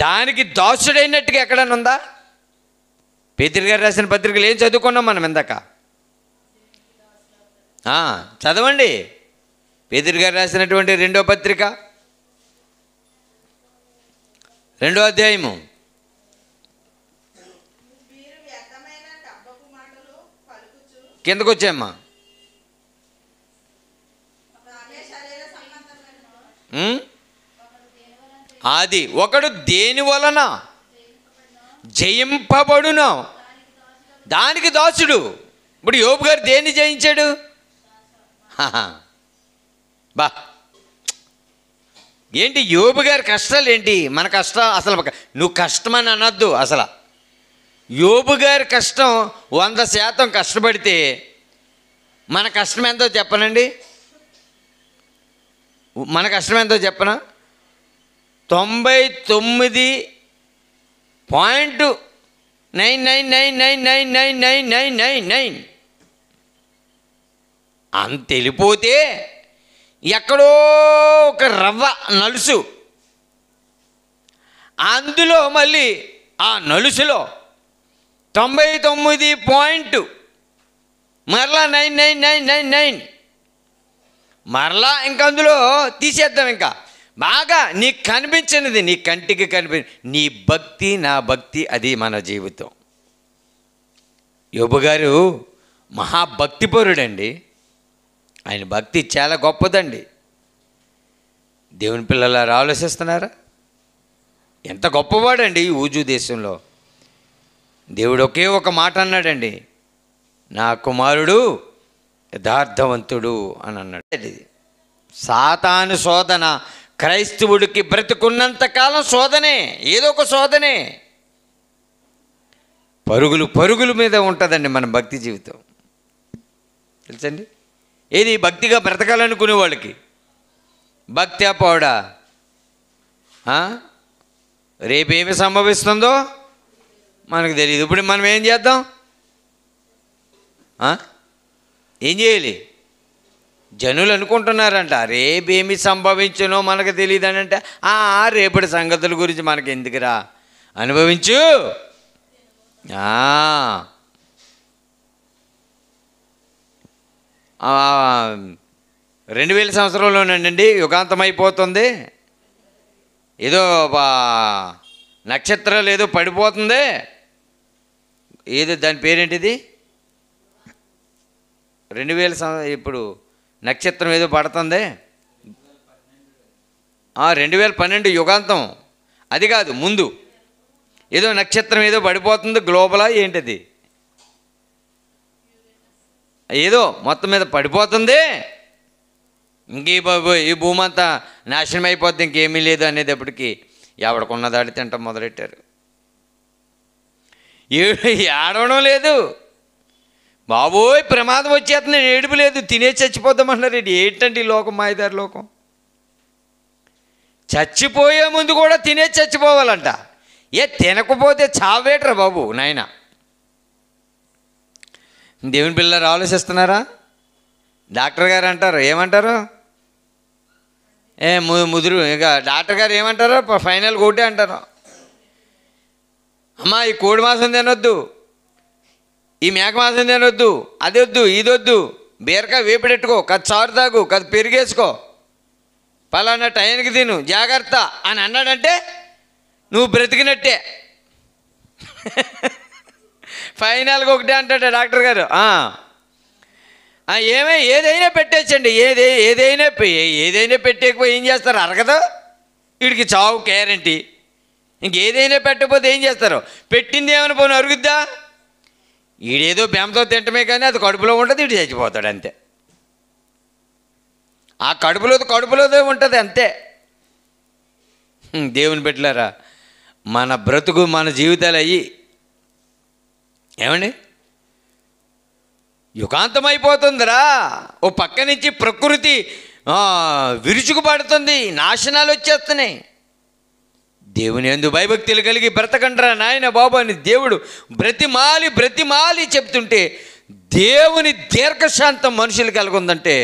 దానికి దాసుడైనట్టుగా ఎక్కడైనా ఉందా? పేతురు గారు రాసిన పత్రికలు ఏం చదువుకున్నాం మనం ఇందాక? చదవండి, పేతురు గారు రాసినటువంటి 2వ పత్రిక 2వ అధ్యాయము. కిందకు వచ్చాయమ్మా. అది ఒకడు దేని వలన జయింపబడును దానికి దాసుడు. ఇప్పుడు యోబు గారు దేన్ని జయించాడు? బా ఏంటి యోబు గారి కష్టాలు ఏంటి? మన కష్టం అసలు నువ్వు కష్టమని అనొద్దు. అసలు యోబు గారి కష్టం 100% కష్టపడితే మన కష్టం ఎంతో చెప్పనండి. మన కష్టం ఎంతో చెప్పనా? 99.999999999 అంత వెళ్ళిపోతే ఎక్కడో ఒక రవ్వ నలుసు, అందులో మళ్ళీ ఆ నలుసులో 99 పాయింట్ మరలా 9999 మరలా ఇంక అందులో తీసేద్దాం. ఇంకా బాగా నీకు కనిపించినది, నీ కంటికి నీ భక్తి, నా భక్తి, అది మన జీవితం. యోబు గారు మహాభక్తిపరుడండి. ఆయన భక్తి చాలా గొప్పదండి. దేవుని పిల్లలారా ఆలోచిస్తున్నారా? ఎంత గొప్పవాడండి ఈ ఊజు దేశంలో. దేవుడు ఒకే ఒక మాట అన్నాడండి, నా కుమారుడు యథార్థవంతుడు అని అన్నాడు. సాతాను శోధన క్రైస్తవుడికి బ్రతుకున్నంతకాలం శోధనే, ఏదో ఒక శోధనే. పరుగుల మీద ఉంటుందండి మన భక్తి జీవితం, తెలుసండి. ఏది భక్తిగా బ్రతకాలనుకునే వాళ్ళకి భక్తి పోడా, రేపేమి సంభవిస్తుందో మనకు తెలియదు. ఇప్పుడు మనం ఏం చేద్దాం? ఏం చేయాలి? జనులు అనుకుంటున్నారంట రేపేమి సంభవించునో మనకు తెలియదు అని. అంటే రేపటి సంగతుల గురించి మనకి ఎందుకురా, అనుభవించు. 2000 సంవత్సరంలోనండి యుగాంతం అయిపోతుంది. ఏదో నక్షత్రాలు ఏదో పడిపోతుంది, ఏదో దాని పేరేంటిది, 2000 ఇప్పుడు నక్షత్రం ఏదో పడుతుంది. 2012 యుగాంతం, అది కాదు ముందు ఏదో నక్షత్రం ఏదో పడిపోతుంది, గ్లోబలా ఏంటిది, ఏదో మొత్తం మీద పడిపోతుంది. ఇంకే బాబు ఈ భూమి అంతా నాశనం అయిపోద్ది, ఇంకేమీ లేదు అనేటప్పటికి ఎవడికున్నదాడి తింటాం మొదలెట్టారు. ఏడవడం లేదు బాబోయ్, ప్రమాదం వచ్చేస్తుంది, ఏడుపు లేదు, తినేసి చచ్చిపోతామన్నారు. ఏంటండి ఈ లోకం, మాయదారి లోకం. చచ్చిపోయే ముందు కూడా తినేసి చచ్చిపోవాలంట. తినకపోతే చావేట్రా బాబు నాయన. దేవుని పిల్లలు ఆలోచిస్తున్నారా? డాక్టర్ గారు అంటారు, ఏమంటారు? ముదురు ఇక డాక్టర్ గారు ఏమంటారు? ఫైనల్ కోటే అంటారు, అమ్మా ఈ కోడి మాంసం తినొద్దు, ఈ మేక మాంసం తినొద్దు, అది వద్దు, ఇది వద్దు, బీరకాయ వేపిడెట్టుకో, కది చారు తాగు, కది పెరిగేసుకో, పలానా టైంకి తిను, జాగ్రత్త అని అన్నాడంటే నువ్వు బ్రతికినట్టే. ఫైనల్గా ఒకటే అంటాడు డాక్టర్ గారు, ఏదైనా పెట్టేచ్చండి, ఏదైనా పెట్టేకపోయి ఏం చేస్తారు? అరగదు, వీడికి చావు గ్యారంటీ. ఇంకేదైనా పెట్టకపోతే ఏం చేస్తారు? పెట్టింది ఏమైనా పోనీ అరుగుద్దా? ఈడేదో బెంబతో తింటమే కానీ అది కడుపులో ఉంటుంది, ఇటు చచ్చిపోతాడు అంతే. ఆ కడుపులోదే ఉంటుంది అంతే. దేవుని బిడ్డలారా, మన బ్రతుకు మన జీవితాలు అయ్యి ఏమండి యుగాంతం అయిపోతుందిరా. ఓ పక్క నుంచి ప్రకృతి విరుచుకుపడుతుంది, నాశనాలు వచ్చేస్తున్నాయి. దేవుని యందు భయభక్తులు కలిగి బ్రతకండ్రా నాయన బాబు అని దేవుడు బ్రతిమాలి చెప్తుంటే దేవుని దీర్ఘశాంతం మనుషులు కలుగుందంటే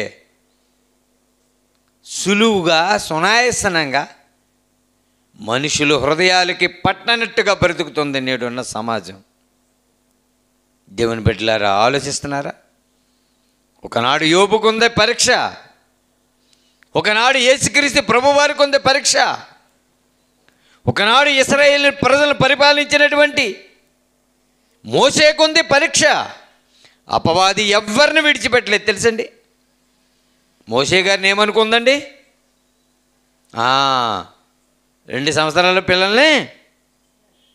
సులువుగా సునాయాసనంగా మనుషులు హృదయాలకి పట్టనట్టుగా బ్రతుకుతుంది నేడున్న సమాజం. దేవుని బిడ్డలారా, ఆలోచిస్తున్నారా? ఒకనాడు యోబుకు ఉందే పరీక్ష, ఒకనాడు యేసుక్రీస్తు ప్రభువారికి ఉందే పరీక్ష, ఒకనాడు ఇశ్రాయేలు ప్రజలను పరిపాలించినటువంటి మోషేకుంది పరీక్ష. అపవాది ఎవ్వరిని విడిచిపెట్టలేదు తెలుసండి. మోషే గారిని ఏమనుకుందండి? 2 సంవత్సరాల పిల్లల్ని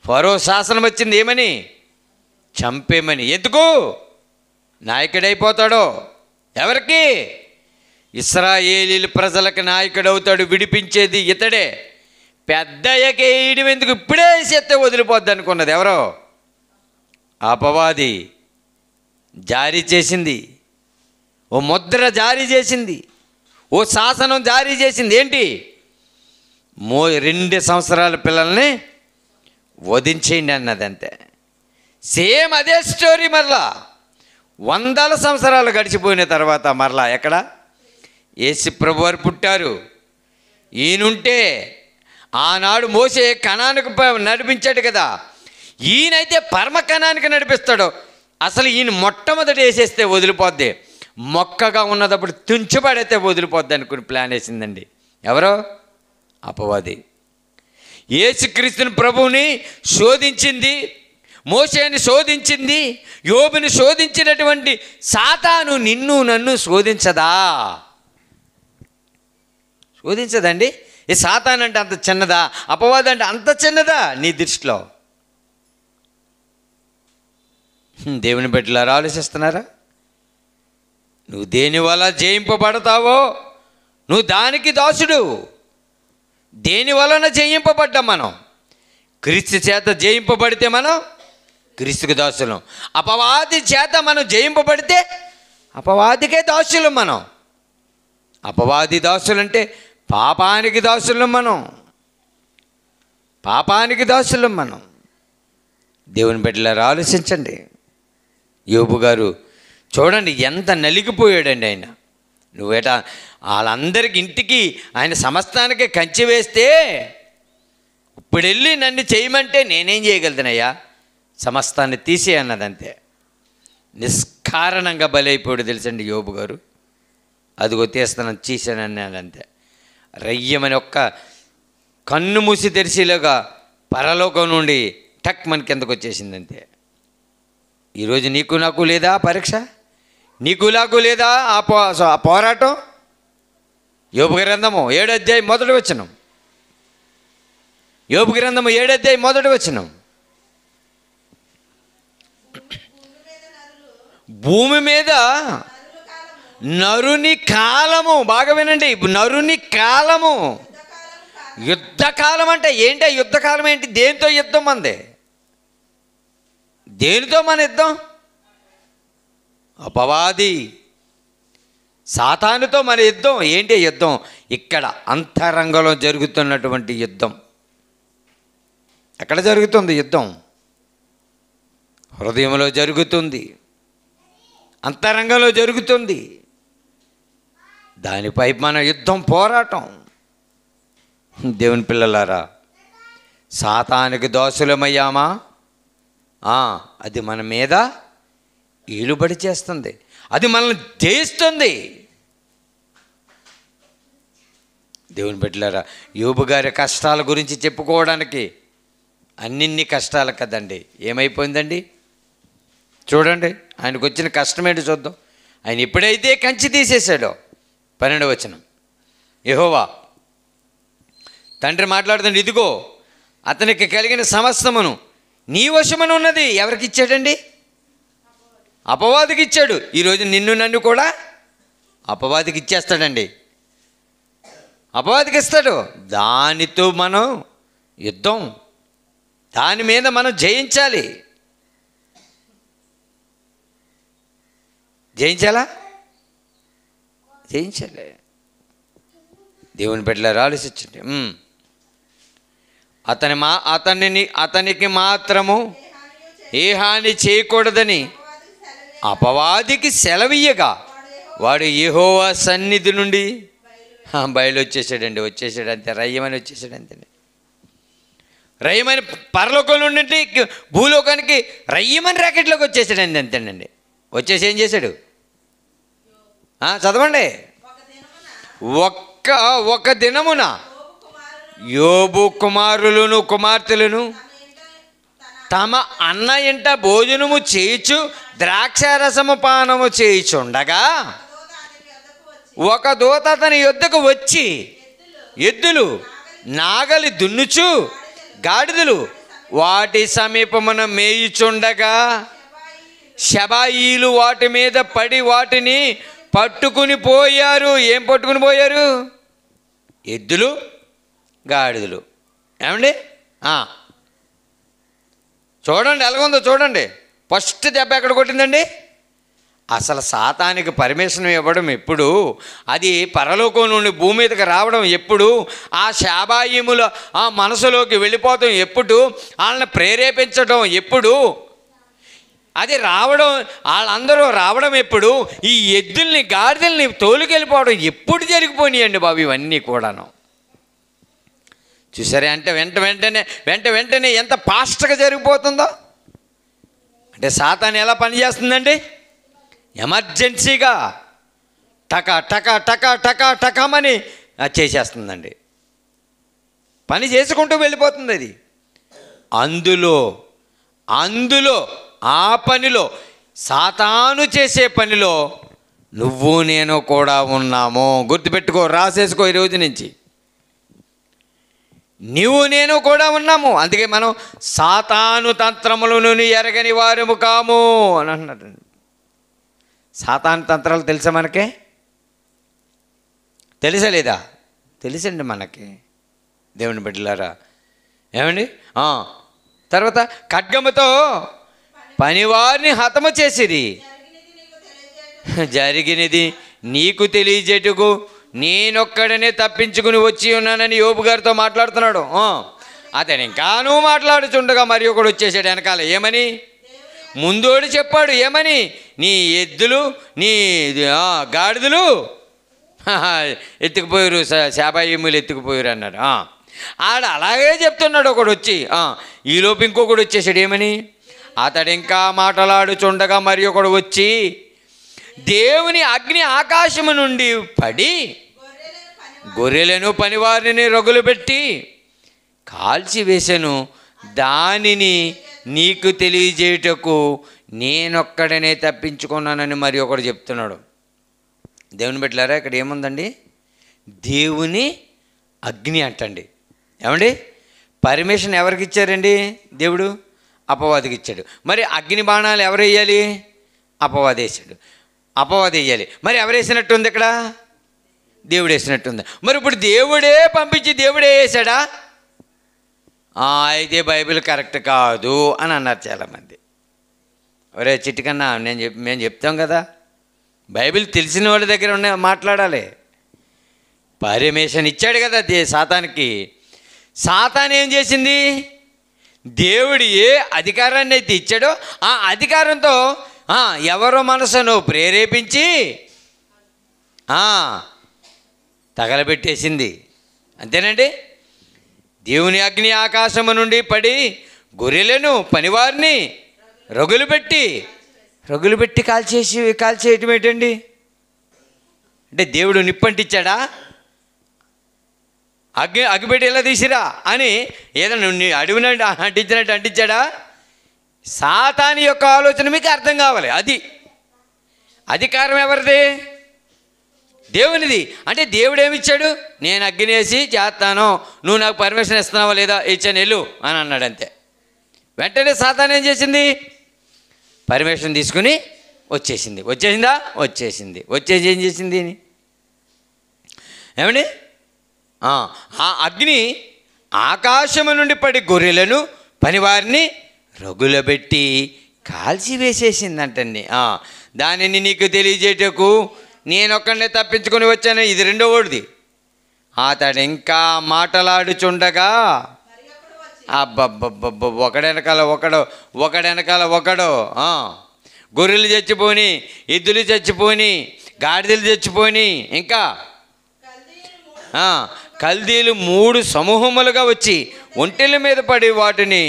ఫరో శాసనం వచ్చింది ఏమని? చంపేమని. ఎందుకు? నాయకుడైపోతాడో. ఎవరికి? ఇశ్రాయేలీల ప్రజలకు నాయకుడవుతాడు, విడిపించేది ఇతడే. పెద్దయ్యకే వేయడం ఎందుకు, ఇప్పుడే వేసేస్తే వదిలిపోద్ది అనుకున్నది ఎవరో? అపవాది జారీ చేసింది, ఓ ముద్ర జారీ చేసింది, ఓ శాసనం జారీ చేసింది. ఏంటి? 2 సంవత్సరాల పిల్లల్ని వధించేయండి అన్నది అంతే. సేమ్ అదే స్టోరీ. మరలా 100 సంవత్సరాలు గడిచిపోయిన తర్వాత మరలా ఎక్కడ? యేసు ప్రభువారు పుట్టారు. ఈయనుంటే ఆనాడు మోసే కణానికి నడిపించాడు కదా, ఈయనైతే పరమ కణానికి నడిపిస్తాడు. అసలు ఈయన మొట్టమొదటి వేసేస్తే వదిలిపోద్ది, మొక్కగా ఉన్నదప్పుడు తుంచిపడైతే వదిలిపోద్ది అనుకుని ప్లాన్ వేసిందండి. ఎవరో? అపవాది. యేసుక్రీస్తుని ప్రభువుని శోధించింది, మోషేని శోధించింది, యోబుని శోధించినటువంటి సాతాను నిన్ను నన్ను శోధించదా? శోధించదండి. ఈ సాతాను అంటే అంత చిన్నదా? అపవాది అంటే అంత చిన్నదా నీ దృష్టిలో? దేవుని బిడ్డలారా, ఆలోచిస్తున్నారా? నువ్వు దేనివల్ల జయింపబడతావో నువ్వు దానికి దాసుడు. దేని వలన జయింపబడ్డాం మనం? క్రీస్తు చేత జయింపబడితే మనం క్రీస్తుకి దాసులం. అపవాది చేత మనం జయింపబడితే అపవాదికే దాసులం మనం. అపవాది దాసులంటే పాపానికి దాసులం మనం, పాపానికి దాసులం మనం. దేవుని బిడ్డలారా, ఆలోచించండి. యోబు గారు చూడండి ఎంత నలిగిపోయాడండి ఆయన. నువ్వేట వాళ్ళందరికి ఇంటికి ఆయన సమస్తానికి కంచి వేస్తే ఇప్పుడు వెళ్ళి నన్ను చేయమంటే నేనేం చేయగలుగుతానయ్యా? సమస్తాన్ని తీసే అన్నదంతే. నిష్కారణంగా బలైపోయాడు తెలుసండి యోబు గారు. అదిగో తీస్తానని తీసానన్నాడంతే. రయ్యమని ఒక్క కన్ను మూసి తెరిచేలాగా పరలోకం నుండి టక్ మన కిందకు వచ్చేసిందంతే. ఈరోజు నీకు నాకు లేదా పరీక్ష? నీకు నాకు లేదా ఆ పోరాటం? యోబు గ్రంథము 7వ అధ్యాయం 1వ వచనం. యోబు గ్రంథము 7వ అధ్యాయం 1వ వచనం. భూమి మీద నరుని కాలము, బాగా వినండి, నరుని కాలము, యుద్ధకాలం అంటే ఏంటి? యుద్ధకాలం ఏంటి? దేనితో యుద్ధం మంది? దేనితో మన యుద్ధం? అపవాది సాతానుతో మన యుద్ధం. ఏంటి యుద్ధం? ఇక్కడ అంతరంగంలో జరుగుతున్నటువంటి యుద్ధం. ఎక్కడ జరుగుతుంది యుద్ధం? హృదయంలో జరుగుతుంది, అంతరంగంలో జరుగుతుంది. దానిపై మన యుద్ధం, పోరాటం. దేవుని పిల్లలారా, సాతానికి దాసులమయ్యామా? అది మన మీద ఏలుబడి చేస్తుంది, అది మనల్ని జయిస్తుంది. దేవుని బిడ్డలారా, యోబు గారి కష్టాల గురించి చెప్పుకోవడానికి అన్నిన్ని కష్టాలు కదండి. ఏమైపోయిందండి చూడండి. ఆయనకు వచ్చిన కష్టం ఏంటి చూద్దాం. ఆయన ఎప్పుడైతే కంచి తీసేశాడో, 12వ వచనం, యెహోవా తండ్రి మాట్లాడుతుంది, ఇదిగో అతనికి కలిగిన సమస్తమును నీ వశమున ఉన్నది ఎవరికి ఇచ్చాడండి? అపవాదికి ఇచ్చాడు. ఈరోజు నిన్ను నన్ను కూడా అపవాదికి ఇచ్చేస్తాడండి. అపవాదికి ఇస్తాడు. దానితో మనం యుద్ధం, దాని మీద మనం జయించాలి. జయించాలా? జయించాలి. దేవుని బిడ్డలారా ఆలోచించండి. అతనికి మాత్రము ఏ హాని చేయకూడదని అపవాదికి సెలవియ్యగా వాడు యెహోవా సన్నిధి నుండి బయలు వచ్చేసాడు. అంతే, రయ్యమని వచ్చేసాడు. అంతే, రయ్యమని పరలోకం నుండి భూలోకానికి రయ్యమని ర్యాకెట్లోకి వచ్చేసాడండి. అంతేనండి. వచ్చేసి ఏం చేశాడు? చదవండి. ఒక దినమున యోబు కుమారులను కుమార్తెలను తమ అన్న ఇంట భోజనము చేయుచు ద్రాక్షారసము పానము చేయుచుండగా ఒక దూత అతని యొద్దకు వచ్చి ఎద్దులు నాగలి దున్నుచు గాడిదలు వాటి సమీపమున మేయుచుండగా శబాయీలు వాటి మీద పడి వాటిని పట్టుకుని పోయారు. ఏం పట్టుకుని పోయారు? ఎద్దులు, గాడిదలు. ఏమండి? చూడండి ఎలాగుందో చూడండి. ఫస్ట్ దెబ్బ ఎక్కడ కొట్టిందండి? అసలు సాతానికి పర్మిషన్ ఇవ్వడం ఎప్పుడు? అది పరలోకం నుండి భూమి మీదకి రావడం ఎప్పుడు? ఆ శాబాయిముల ఆ మనసులోకి వెళ్ళిపోవడం ఎప్పుడు? వాళ్ళని ప్రేరేపించడం ఎప్పుడు? అది రావడం, వాళ్ళందరూ రావడం ఎప్పుడు? ఈ ఎద్దుల్ని గాడిదల్ని తోలుకెళ్ళిపోవడం ఎప్పుడు జరిగిపోయినాయండి బాబు ఇవన్నీ కూడాను. చూసారే? అంటే వెంటనే ఎంత ఫాస్ట్గా జరిగిపోతుందో. అంటే సాతాను ఎలా పనిచేస్తుందండి? ఎమర్జెన్సీగా టకామని చేసేస్తుందండి. పని చేసుకుంటూ వెళ్ళిపోతుంది అది. అందులో ఆ పనిలో, సాతాను చేసే పనిలో నువ్వు నేను కూడా ఉన్నాము. గుర్తుపెట్టుకో, రాసేసుకో ఈ రోజు నుంచి. నువ్వు నేను కూడా ఉన్నాము. అందుకే మనం సాతాను తంత్రములను ఎరగని వారము కాము అని అన్నాడు. సాతాను తంత్రాలు తెలుసా మనకే? తెలుసా లేదా? తెలుసండి మనకి, దేవుని బిడ్డలారా. ఏమండి? తర్వాత ఖడ్గముతో పనివారిని హతము చేసిరి. జరిగినది నీకు తెలియజేటుకు నేనొక్కడనే తప్పించుకుని వచ్చి ఉన్నానని యోబు గారితో మాట్లాడుతున్నాడు. అతను ఇంకాను మాట్లాడుచుండగా మరి ఒకడు వచ్చేసాడు వెనకాల. ఏమని? ముందోడు చెప్పాడు. ఏమని? నీ ఎద్దులు, నీ గాడిదలు ఎత్తుకుపోయారు, శాబాయిములు ఎత్తుకుపోయారు అన్నాడు. ఆడ అలాగే చెప్తున్నాడు ఒకడు వచ్చి. ఈలోపు ఇంకొకడు వచ్చేసాడు. ఏమని? అతడు ఇంకా మాట్లాడుచుండగా మరి ఒకడు వచ్చి దేవుని అగ్ని ఆకాశము నుండి పడి గొర్రెలను పనివారిని రగులు పెట్టి కాల్చివేసెను. దానిని నీకు తెలియజేయటకు నేనొక్కడనే తప్పించుకున్నానని మరి ఒకడు చెప్తున్నాడు. దేవుని బిడ్డలారా, ఇక్కడ ఏముందండి? దేవుని అగ్ని అంటండి. ఏమండి? పర్మిషన్ ఎవరికి ఇచ్చారండి? దేవుడు అపవాదికి ఇచ్చాడు. మరి అగ్ని బాణాలు ఎవరు వేయాలి? అపవాది వేసాడు. అపవాది వేయాలి. మరి ఎవరు వేసినట్టుంది? ఇక్కడ దేవుడు వేసినట్టుంది. మరి ఇప్పుడు దేవుడే పంపించి దేవుడే వేసాడా? అయితే బైబిల్ కరెక్ట్ కాదు అని అన్నారు చాలామంది. ఒరే చిట్టికన్నా, మేము చెప్తాం కదా, బైబిల్ తెలిసిన వాళ్ళ దగ్గర మాట్లాడాలి. పర్మిషన్ ఇచ్చాడు కదా సాతానికి. సాతాను ఏం చేసింది? దేవుడు ఏ అధికారాన్ని అయితే ఇచ్చాడో ఆ అధికారంతో ఎవరో మనసును ప్రేరేపించి తగలబెట్టేసింది. అంతేనండి. దేవుని అగ్ని ఆకాశము నుండి పడి గొర్రెలను పనివారిని రగులు పెట్టి కాల్చేయటం ఏంటండి? అంటే దేవుడు నిప్పంటిచ్చాడా? అగ్గిపెట్టి ఎలా తీసిరా అని ఏదైనా అడవినట్టు అంటించాడా? సాతాను యొక్క ఆలోచన మీకు అర్థం కావాలి. అది అధికారం ఎవరిది? దేవునిది. అంటే దేవుడు ఏమిచ్చాడు? నేను అగ్నేసి చేస్తాను, నువ్వు నాకు పర్మిషన్ ఇస్తున్నావా లేదా, ఇచ్చాను వెళ్ళు అని అన్నాడు అంతే. వెంటనే సాతాను ఏం చేసింది? పర్మిషన్ తీసుకుని వచ్చేసింది. వచ్చేసిందా? వచ్చేసింది. వచ్చేసి ఏం చేసింది ఏమండి? ఆ అగ్ని ఆకాశము నుండి పడి గొర్రెలను పనివారిని రగులబెట్టి కాల్చి వేసేసిందంటండి. దానిని నీకు తెలియజేయటకు నేనొక్కడే తప్పించుకొని వచ్చాను. ఇది రెండో ఓడిది. అతడు ఇంకా మాటలాడుచుండగా అబ్బబ్బబ్బబ్బ ఒకడెనకాల ఒకడో గొర్రెలు చచ్చిపోని, ఎద్దులు చచ్చిపోని, గాడిదలు చచ్చిపోని, ఇంకా కల్దీలు 3 సమూహములుగా వచ్చి ఒంటెల మీద పడి వాటిని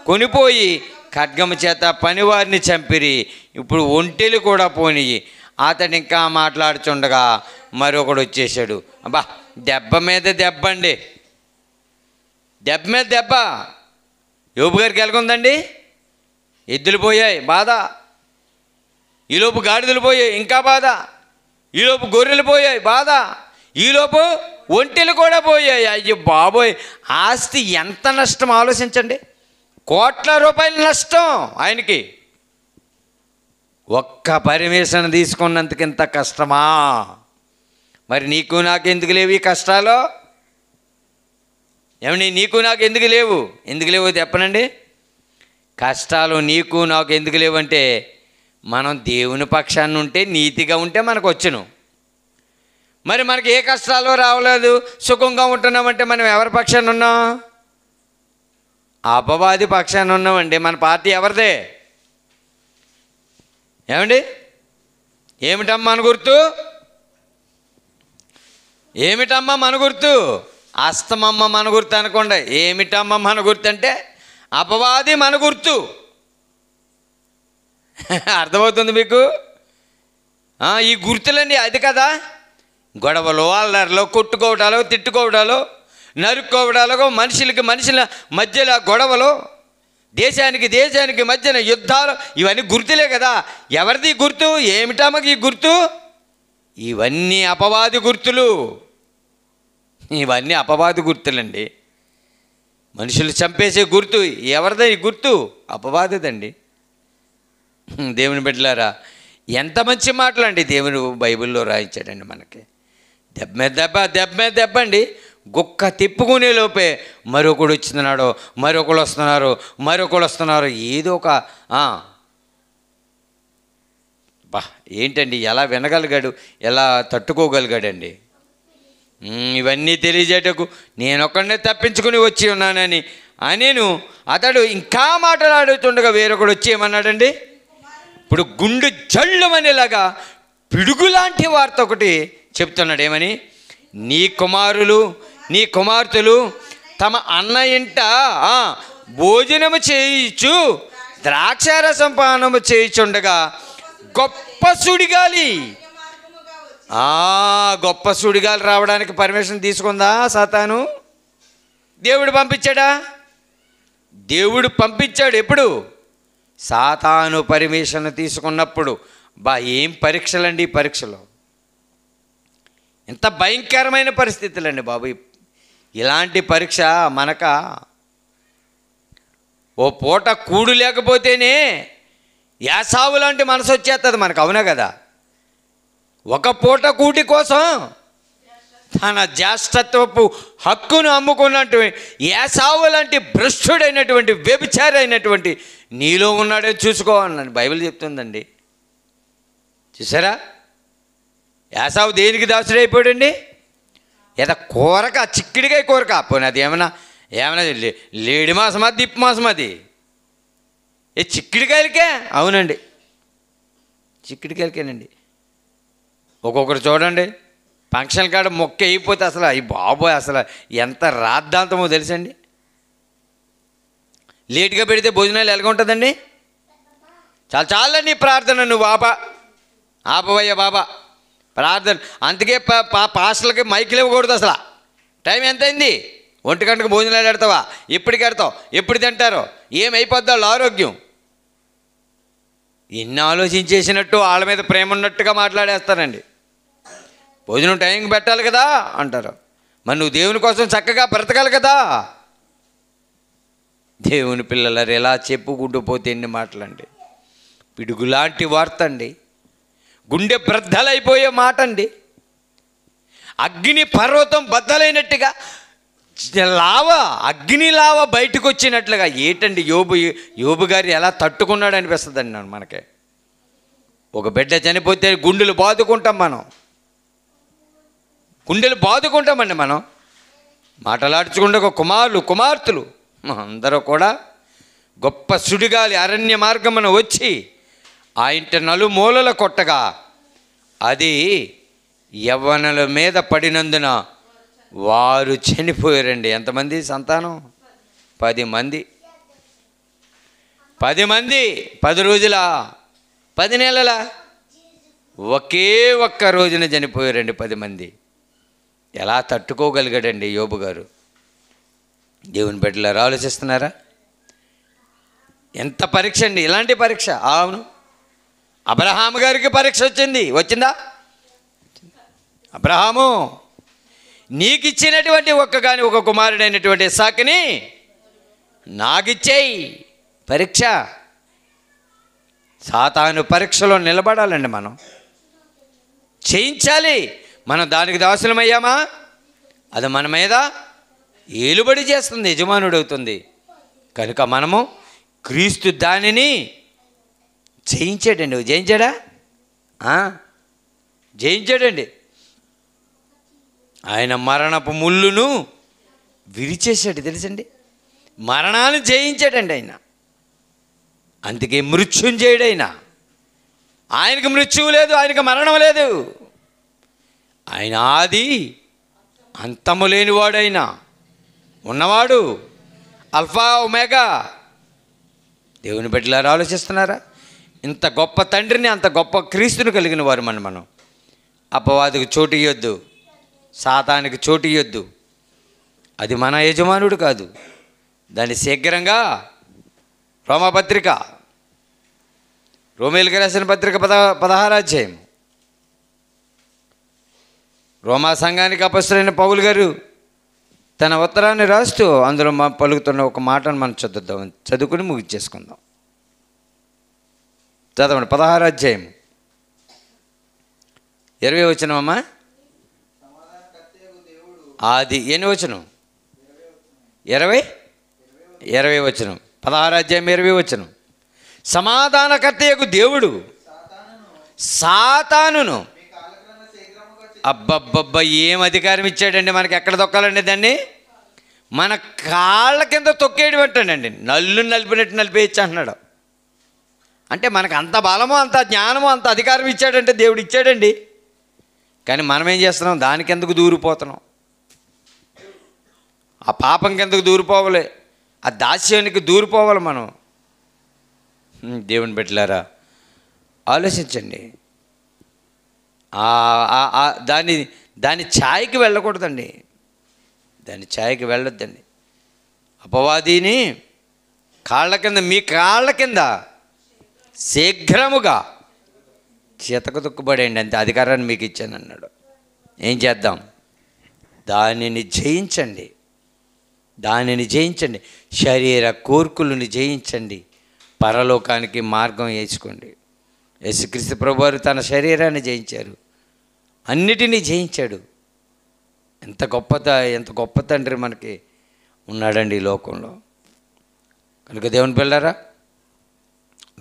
కొనిపోయి ఖడ్గము చేత పనివారిని చంపిరి. ఇప్పుడు ఒంటెలు కూడా పోనియి. అతడు ఇంకా మాట్లాడుచుండగా మరొకడు వచ్చేసాడు. అబ్బా, దెబ్బ మీద దెబ్బ అండి, దెబ్బ మీద దెబ్బ. యోబు గారికి ఎలాగుందండి? ఎద్దులు పోయాయి, బాధ. ఈలోపు గాడిదలు పోయాయి, ఇంకా బాధ. ఈలోపు గొర్రెలు పోయాయి, బాధ. ఈలోపు ఒంటెలు కూడా పోయాయి. అయ్యో బాబోయ్, ఆస్తి ఎంత నష్టం ఆలోచించండి. కోట్ల రూపాయల నష్టం ఆయనకి. ఒక్క పర్మిషన్ తీసుకున్నందుకు ఇంత కష్టమా? మరి నీకు నాకు ఎందుకు లేవు ఈ కష్టాలు? ఏమండి, నీకు నాకు ఎందుకు లేవు? ఎందుకు లేవు చెప్పనండి. కష్టాలు నీకు నాకు ఎందుకు లేవంటే, మనం దేవుని పక్షాన్ని ఉంటే, నీతిగా ఉంటే మనకు వచ్చును. మరి మనకి ఏ కష్టాలు రావలేదు, సుఖంగా ఉంటున్నామంటే మనం ఎవరి పక్షాన్ని ఉన్నాం? అపవాది పక్షాన్ని ఉన్నామండి. మన పార్టీ ఎవరిదే? ఏమండి? ఏమిటమ్మా మన గుర్తు? ఏమిటమ్మా మన గుర్తు? అస్తమమ్మ మన గుర్తు అనుకోండి. ఏమిటమ్మా మన గుర్తు అంటే అపవాది మన గుర్తు. అర్థమవుతుంది మీకు? ఈ గుర్తులండి. అది కదా, గొడవలు, అల్లర్లు, కొట్టుకోవడాలు, తిట్టుకోవడాలు, నరుక్కోవడాలు, మనుషుల మధ్యలో గొడవలు, దేశానికి మధ్యన యుద్ధాలు, ఇవన్నీ గుర్తులే కదా. ఎవరిది గుర్తు? ఏమిటమ్మకి గుర్తు? ఇవన్నీ అపవాది గుర్తులు. ఇవన్నీ అపవాది గుర్తులండి. మనుషులు చంపేసే గుర్తు ఎవరిదా? ఈ గుర్తు అపవాదిదండి. దేవుని బిడ్డలారా, ఎంత మంచి మాటలండి దేవుడు బైబిల్లో రాయించాడండి మనకి. దెబ్బ మీద దెబ్బ, దెబ్బ మీద దెబ్బ అండి. గుక్క తిప్పుకునే లోపే మరొకడు వచ్చినాడు, మరొకరు వస్తున్నారు. ఏదో ఒక బా ఏంటండి, ఎలా వినగలిగాడు, ఎలా తట్టుకోగలిగాడండి. ఇవన్నీ తెలియజేయటకు నేనొక్కడే తప్పించుకుని వచ్చి ఉన్నానని నేను. అతడు ఇంకా మాట్లాడుతుండగా వేరొకడు వచ్చి ఏమన్నాడండి? ఇప్పుడు గుండు జల్లుమనేలాగా పిడుగులాంటి వార్త ఒకటి చెప్తున్నాడు. ఏమని? నీ కుమార్తెలు తమ అన్న ఇంట భోజనము చేయించు, ద్రాక్షారసం పానము చేయించుండగా గొప్ప సుడిగాలి. గొప్ప సుడిగాలి రావడానికి పర్మిషన్ తీసుకుందా సాతాను? దేవుడు పంపించాడా? దేవుడు పంపించాడు. ఎప్పుడు? సాతాను పర్మిషన్ తీసుకున్నప్పుడు. ఏం పరీక్షలండి ఈ పరీక్షలు! ఎంత భయంకరమైన పరిస్థితులండి బాబు. ఇలాంటి పరీక్ష మనక. ఓ పూట కూడు లేకపోతేనే యాసావు లాంటి మనసు వచ్చేస్తుంది మనకు, అవునా కదా? ఒక పూట కూటి కోసం తన జ్యేష్ఠత్వపు హక్కును అమ్ముకున్నట్టు యాసావు లాంటి భ్రష్టుడైనటువంటి, వ్యభిచారి అయినటువంటి నీలో ఉన్నాడే చూసుకోవాలని బైబిల్ చెప్తుందండి. చూసారా? యాసావు దేనికి దాసుడైపోయాడండి? ఏదో కూరక, చిక్కిడికాయ కూరక. పోనీ అది ఏమైనా లేడి మాసం, అది దిప్పు మాసం, అది చిక్కిడికాయలకే. అవునండి, చిక్కిడికాయలకేనండి. ఒక్కొక్కరు చూడండి, ఫంక్షన్ కాడ మొక్క అయిపోతే అసలు అయ్యి బాబోయ్, అసలు ఎంత రాద్ధాంతమో తెలుసండి. లేటుగా పెడితే భోజనాలు ఎలాగ ఉంటుందండి? చాలండి ప్రార్థన, నువ్వు ఆపవయ్యా బాబా ప్రార్థన. అందుకే పాస్టర్లకి మైకులు ఇవ్వకూడదు అసలు. టైం ఎంతైంది? 1 గంటకు భోజనాలు పెడతావా? ఎప్పటికి పెడతావు? ఎప్పుడు తింటారో? ఏమైపోద్ది వాళ్ళ ఆరోగ్యం? ఎన్ని ఆలోచించేసినట్టు వాళ్ళ మీద ప్రేమ ఉన్నట్టుగా మాట్లాడేస్తారండి. భోజనం టైంకి పెట్టాలి కదా అంటారు. మరి నువ్వు దేవుని కోసం చక్కగా బ్రతకాలి కదా. దేవుని పిల్లలారు ఎలా చెప్పుకుంటూ పోతే ఎన్ని మాటలండి. పిడుగులాంటి వార్త అండి, గుండె బ్రద్దలైపోయే మాట అండి. అగ్ని పర్వతం బద్దలైనట్టుగా అగ్ని లావ బయటకు వచ్చినట్లుగా ఏంటండి యోబు గారు ఎలా తట్టుకున్నాడు అనిపిస్తుందండి మనకి. ఒక బిడ్డ చనిపోతే గుండెలు బాదుకుంటాం మనం, గుండెలు బాదుకుంటామండి మనం. మాటలాడుచుకుంటే ఒక కుమార్తెలు అందరూ కూడా గొప్ప సుడిగాలి అరణ్య మార్గమున వచ్చి ఆ ఇంటి నలుమూలల కొట్టగా అది యవ్వనుల మీద పడినందున వారు చనిపోయారండి. ఎంతమంది సంతానం? 10 మంది. 10 మంది 10 రోజుల 10 నెలల ఒకే ఒక్క రోజున చనిపోయారండి 10 మంది. ఎలా తట్టుకోగలిగాడండి యోబు గారు? దేవుని బిడ్డలారా ఆలోచిస్తున్నారా? ఎంత పరీక్ష అండి, ఇలాంటి పరీక్ష. అవును, అబ్రహాము గారికి పరీక్ష వచ్చిందా? అబ్రహాము, నీకు ఇచ్చినటువంటి ఒక కుమారుడైనటువంటి ఇస్సాకుని నాకిచ్చేయి. పరీక్ష. సాతాను పరీక్షలో నిలబడాలండి, మనం చేయించాలి. మనం దానికి దాసులమయ్యామా, అది మన మీద ఏలుబడి చేస్తుంది, యజమానుడు అవుతుంది. కనుక మనము క్రీస్తు దానిని జయించాడండి. జయించాడా? జయించాడండి. ఆయన మరణపు ముళ్ళును విరిచేశాడు, తెలుసండి. మరణాన్ని జయించాడండి ఆయన. అందుకే మృత్యుంజయుడు ఆయన. ఆయనకు మృత్యువు లేదు, ఆయనకు మరణం లేదు. ఆయన ఆది అంతము లేనివాడైనా ఉన్నవాడు, అల్ఫా ఒమేగా. దేవుని బిడ్డలారా ఆలోచిస్తున్నారా? ఇంత గొప్ప తండ్రిని, అంత గొప్ప క్రీస్తుని కలిగిన వారు మనం. అపవాదికి చోటు ఇవ్వద్దు, సాతానికి చోటు ఇవ్వద్దు. అది మన యజమానుడు కాదు. దాన్ని శీఘ్రంగా రోమపత్రిక, రోమేలుకి రాసిన పత్రిక 16వ అధ్యాయం, రోమా సంఘానికి అపొస్తలుడైన పౌలు గారు తన ఉత్తరాన్ని రాస్తూ అందులో పలుకుతున్న ఒక మాటను మనం చదువుకుని ముగించేసుకుందాం. చదవండి. 16వ అధ్యాయం 20వ వచనం అమ్మా. ఆది ఎన్ని వచనం? 20వ వచనం. 16వ అధ్యాయం 20వ వచనం. సమాధానకర్తయగు దేవుడు సాతానును, అబ్బబ్బబ్బా, ఏం అధికారం ఇచ్చాడండి మనకి? ఎక్కడ తొక్కాలండి దాన్ని? మన కాళ్ళ కింద తొక్కేయడం పెట్టండి. నలిపినట్టు నలిపేయచ్చు అంటున్నాడు. అంటే మనకు అంత బలము, అంత జ్ఞానము, అంత అధికారం ఇచ్చాడంటే దేవుడు ఇచ్చాడండి. కానీ మనం ఏం చేస్తున్నాం? దానికి ఎందుకు దూరిపోతున్నాం? ఆ పాపం కిందకు దూరిపోవాలి, ఆ దాస్యానికి దూరిపోవాలి మనం. దేవుని బిడ్డలారా ఆలోచించండి. దాని ఛాయకి వెళ్ళకూడదండి, దాని ఛాయకి వెళ్ళొద్దండి. అపవాదిని కాళ్ళ కింద, మీ కాళ్ళ కింద శీఘ్రముగా చేతకు తుక్కుబడేయండి, అంతే అధికారాన్ని మీకు ఇచ్చాను అన్నాడు. ఏం చేద్దాం? దానిని జయించండి, దానిని జయించండి. శరీర కోర్కులను జయించండి, పరలోకానికి మార్గం వేసుకోండి. యేసుక్రీస్తు ప్రభువారు తన శరీరాన్ని జయించారు, అన్నిటినీ జయించాడు. ఎంత గొప్ప తండ్రి మనకి ఉన్నాడండి ఈ లోకంలో. కనుక దేవుని పిల్లరా,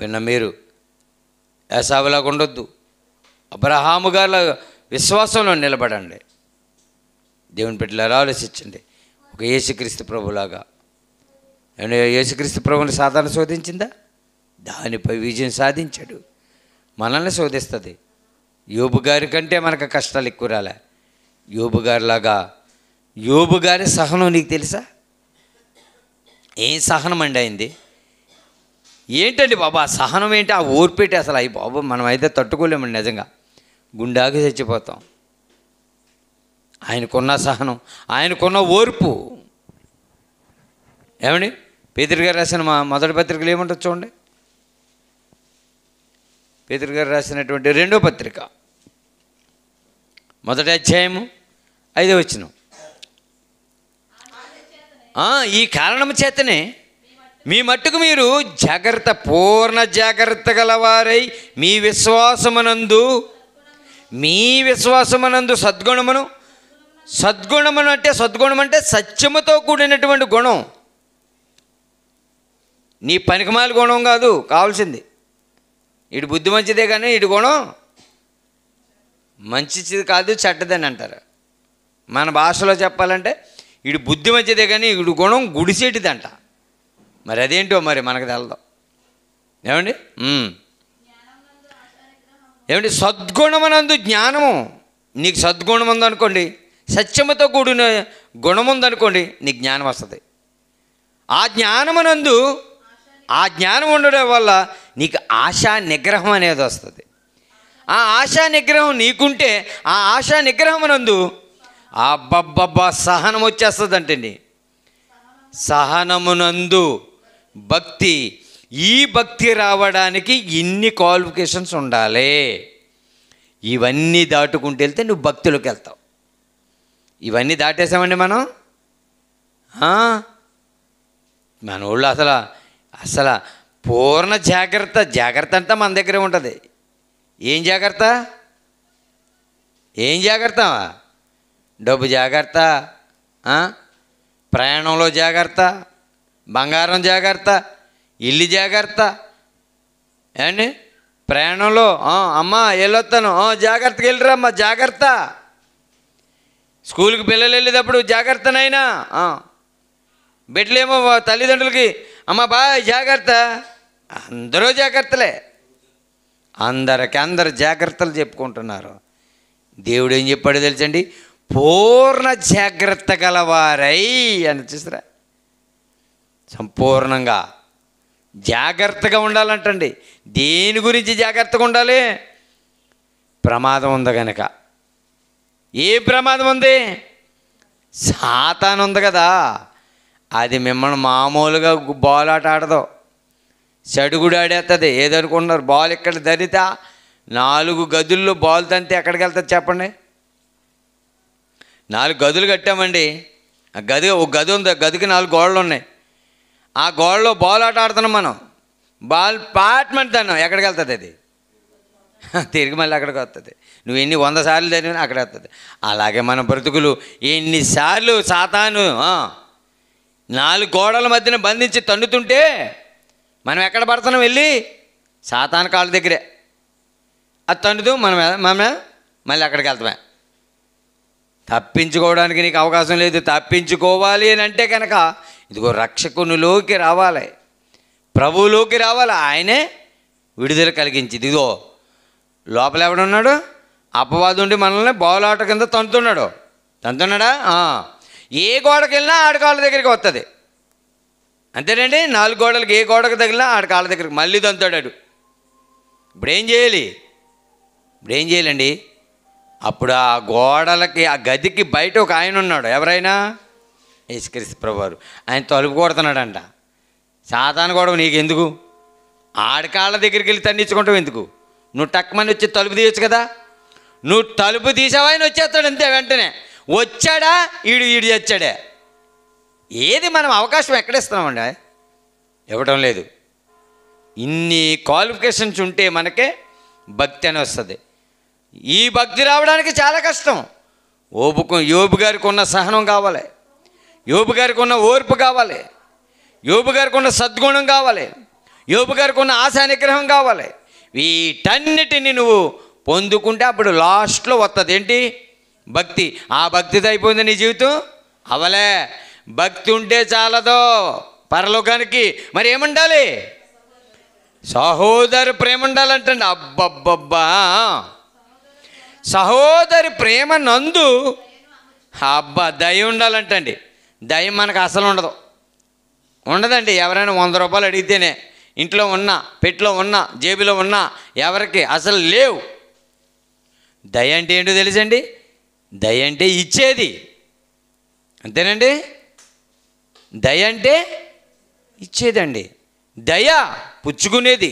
విన్న మీరు ఏసావులాగా ఉండొద్దు, అబ్రహాము గారి విశ్వాసంలో నిలబడండి. దేవుని బిడ్డలారా ఆలోచించండి. ఒక యేసుక్రీస్తు ప్రభులాగా. యేసుక్రీస్తు ప్రభుని సాతాను శోధించిందా? దానిపై విజయం సాధించాడు. మనల్ని శోధిస్తుంది. యోబు గారి కంటే మనకు కష్టాలు ఎక్కువ రాలే. యోబు గారిలాగా, యోబు గారి సహనం నీకు తెలుసా? ఏం సహనం అండి అయింది? ఏంటండి బాబా సహనం ఏంటి? ఆ ఓర్పేటి అసలు అయ్యి బాబు మనం అయితే తట్టుకోలేమండి, నిజంగా గుండాకి చచ్చిపోతాం. ఆయనకున్న సహనం, ఆయనకున్న ఓర్పు. ఏమండి? పేతురు గారు రాసిన మొదటి పత్రికలు ఏమంటారు చూడండి. పేతురు గారు రాసినటువంటి 2వ పత్రిక మొదటి అధ్యాయము 5వ వచనం. ఈ కారణము చేతనే మీ మట్టుకు మీరు జాగ్రత్త, పూర్ణ జాగ్రత్త గలవారై మీ విశ్వాసమునందు సద్గుణమును అంటే సత్యముతో కూడినటువంటి గుణం. నీ పనికిమాల గుణం కాదు కావాల్సింది. ఇటు బుద్ధి మంచిదే కానీ ఇటు గుణం మంచిది కాదు, చెడ్డదని అంటారు. మన భాషలో చెప్పాలంటే ఇటు బుద్ధి మంచిదే కానీ ఇటు గుణం గుడిసేటిదంట. మరి అదేంటో మరి మనకు తెలదు. ఏమండి సద్గుణమునందు జ్ఞానము. నీకు సద్గుణం ఉందనుకోండి, సత్యముతో కూడిన గుణం ఉందనుకోండి, నీకు జ్ఞానం వస్తుంది. ఆ జ్ఞానం ఉండడం వల్ల నీకు ఆశా నిగ్రహం అనేది వస్తుంది. ఆ ఆశా నిగ్రహం నీకుంటే ఆ ఆశా నిగ్రహమునందు అబ్బబ్బబ్బా సహనం వచ్చేస్తుంది అంటండి. సహనమునందు భక్తి. ఈ భక్తి రావడానికి ఇన్ని క్వాలిఫికేషన్స్ ఉండాలి. ఇవన్నీ దాటుకుంటూ వెళ్తే నువ్వు భక్తిలోకి వెళ్తావు. ఇవన్నీ దాటేసామండి మనం. మన ఊళ్ళో అసలు పూర్ణ జాగ్రత్త అంతా మన దగ్గరే ఉంటుంది. ఏం జాగ్రత్త? డబ్బు జాగ్రత్త, ప్రయాణంలో జాగ్రత్త, బంగారం జాగ్రత్త, ఇల్లు జాగ్రత్త. ఏమండి ప్రయాణంలో అమ్మా వెళ్ళొస్తాను, జాగ్రత్తగా వెళ్ళిరమ్మా, జాగ్రత్త. స్కూల్కి పిల్లలు వెళ్ళేటప్పుడు జాగ్రత్తనైనా. బిడ్డలేమో తల్లిదండ్రులకి అమ్మ బాయ్ జాగ్రత్త. అందరూ జాగ్రత్తలే, అందరు జాగ్రత్తలు చెప్పుకుంటున్నారు. దేవుడు ఏం చెప్పాడో తెలుసండి? పూర్ణ జాగ్రత్త గలవారై అని. చూసారా, సంపూర్ణంగా జాగ్రత్తగా ఉండాలంటండి. దేని గురించి జాగ్రత్తగా ఉండాలి? ప్రమాదం ఉంది కనుక. ఏ ప్రమాదం ఉంది? సాతాను ఉంది కదా, అది మిమ్మల్ని మామూలుగా బాల్ ఆట ఆడదు, చడుగుడు ఆడేస్తుంది. ఏదనుకుంటున్నారు? బాల్ ఇక్కడ ధరితా 4 గదుల్లో బాల్ తంతే ఎక్కడికి వెళ్తుంది చెప్పండి? 4 గదులు కట్టామండి. ఆ ఒక గది ఉంది, గదికి 4 గోడలు ఉన్నాయి. ఆ గోడలో బాల్ ఆట ఆడుతున్నాం మనం. బాల్ పాట్మెంట్ దాన్ని ఎక్కడికి వెళ్తుంది? అది తిరిగి మళ్ళీ అక్కడికి వస్తుంది. నువ్వు ఎన్ని 100 సార్లు చదివినా అక్కడ వస్తుంది. అలాగే మన బ్రతుకులు ఎన్నిసార్లు సాతాను 4 గోడల మధ్యన బంధించి తన్నుతుంటే మనం ఎక్కడ పడుతున్నాం? వెళ్ళి సాతాను కాళ్ళ దగ్గరే. అది తన్నుతూ మనం మళ్ళీ అక్కడికి వెళ్తామే. తప్పించుకోవడానికి నీకు అవకాశం లేదు. తప్పించుకోవాలి అని అంటే కనుక ఇదిగో రక్షకునిలోకి రావాలి, ప్రభువులోకి రావాలి. ఆయనే విడుదల కలిగించి. ఇదిగో లోపల ఎవడున్నాడు? అపవాది ఉండి మనల్ని బౌలాట కింద తంతున్నాడా? ఏ గోడకి వెళ్ళినా ఆడి కాళ్ళ దగ్గరికి వస్తుంది. అంతేనండి. 4 గోడలకి ఏ గోడకు తగిలినా ఆడి కాళ్ళ దగ్గరికి మళ్ళీ తంతాడాడు. ఇప్పుడేం చేయాలండి? అప్పుడు ఆ గోడలకి, ఆ గదికి బయట ఒక ఆయన ఉన్నాడు. ఎవరైనా? యేసుక్రీస్తు ప్రభువారు. ఆయన తలుపు కొడుతున్నాడంట. సాతాను గొడవ నీకెందుకు? ఆడి కాళ్ళ దగ్గరికి వెళ్ళి తన్నించుకుంటావు ఎందుకు? నువ్వు టక్మని వచ్చి తలుపు తీయచ్చు కదా. నువ్వు తలుపు తీసావా ఆయన వచ్చేస్తాడు అంతే. వెంటనే వచ్చాడా ఈడు చచ్చాడే. ఏది మనం అవకాశం ఎక్కడిస్తున్నామండి? ఇవ్వడం లేదు. ఇన్ని క్వాలిఫికేషన్స్ ఉంటే మనకే భక్తి అని వస్తుంది. ఈ భక్తి రావడానికి చాలా కష్టం. యోబు గారికి ఉన్న సహనం కావాలి, యోబు గారికి ఉన్న ఓర్పు కావాలి, యోబు గారికి ఉన్న సద్గుణం కావాలి, యోబు గారికి ఉన్న ఆశా నిగ్రహం కావాలి. వీటన్నిటిని నువ్వు పొందుకుంటే అప్పుడు లాస్ట్లో వస్తుంది ఏంటి? భక్తి. ఆ భక్తితో అయిపోయింది నీ జీవితం? అవలే. భక్తి ఉంటే చాలదో పరలోకానికి. మరి ఏముండాలి? సహోదరి ప్రేమ ఉండాలంటండి. అబ్బబ్బబ్బా, సహోదరి ప్రేమ నందు దయ ఉండాలంటండి. దయ మనకు అసలు ఉండదండి. ఎవరైనా 100 రూపాయలు అడిగితేనే ఇంట్లో ఉన్నా, పెట్లో ఉన్నా, జేబులో ఉన్నా ఎవరికి అసలు లేవు. దయ అంటే ఏంటో తెలుసండి? దయ అంటే ఇచ్చేది. అంతేనండి. దయ అంటే ఇచ్చేదండి. దయ పుచ్చుకునేది.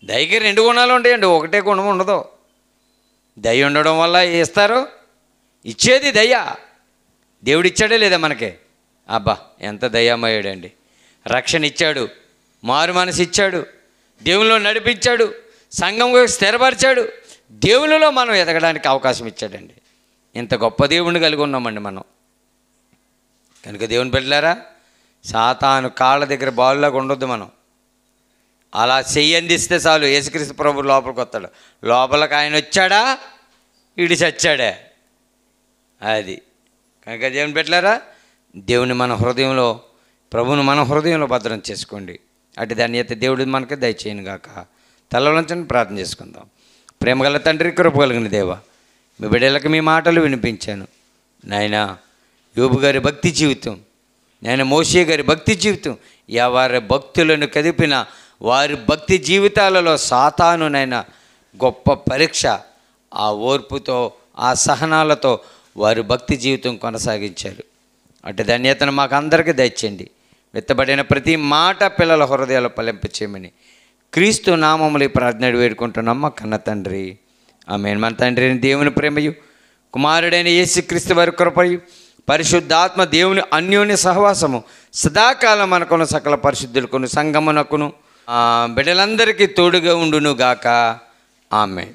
దయకి 2 గుణాలు ఉంటాయండి, ఒకటే గుణం ఉండదు. దయ ఉండడం వల్ల ఇస్తారు. ఇచ్చేది దయ. దేవుడు ఇచ్చాడే లేదా మనకి? అబ్బా ఎంత దయామయుడండి. రక్షణ ఇచ్చాడు, మారు మనసు ఇచ్చాడు, దేవునిలో నడిపించాడు, సంఘంలో స్థిరపరిచాడు, దేవునిలో మనం ఎదగడానికి అవకాశం ఇచ్చాడండి. ఇంత గొప్ప దేవుణ్ణి కలిగి ఉన్నామండి మనం. కనుక దేవుని బిడ్డలారా, సాతాను కాళ్ళ దగ్గర బాలులాగా ఉండొద్దు మనం. అలా చెయ్యి అందిస్తే చాలు, యేసుక్రీస్తు ప్రభు లోపలికి వస్తాడు. లోపలికి ఆయన వచ్చాడా, ఇడి చచ్చాడా, అది. కనుక దేవుని బిడ్డలారా, దేవుని మన హృదయంలో, ప్రభువును మన హృదయంలో భద్రం చేసుకోండి. అటు ధన్యత దేవుడు మనకి దయచేయను గాక. తలలోంచని ప్రార్థన చేసుకుందాం. ప్రేమగల తండ్రి, కృప కలిగిన దేవా, మీ బిడ్డలకు మీ మాటలు వినిపించాను నాయన. యోబు గారి భక్తి జీవితం, నాయన మోషే గారి భక్తి జీవితం, వారి భక్తులను కదిపిన వారి భక్తి జీవితాలలో సాతాను నాయన గొప్ప పరీక్ష. ఆ ఓర్పుతో, ఆ సహనాలతో వారి భక్తి జీవితం కొనసాగించారు. అటు ధన్యతను మాకు అందరికీ దయచేయండి. విత్తబడిన ప్రతి మాట పిల్లల హృదయాలు ఫలింపచేయమని క్రీస్తు నామములు ప్రార్థన వేడుకుంటున్నాం మా కన్న తండ్రి, ఆమేన్. మన తండ్రి అయిన దేవుని ప్రేమయు, కుమారుడైన యేసుక్రీస్తు వారి కృపయు, పరిశుద్ధాత్మ దేవుని అన్యోన్య సహవాసము సదాకాలం మనకును సకల పరిశుద్ధులకును సంగమునకును బిడ్డలందరికీ తోడుగా ఉండును గాక. ఆమేన్.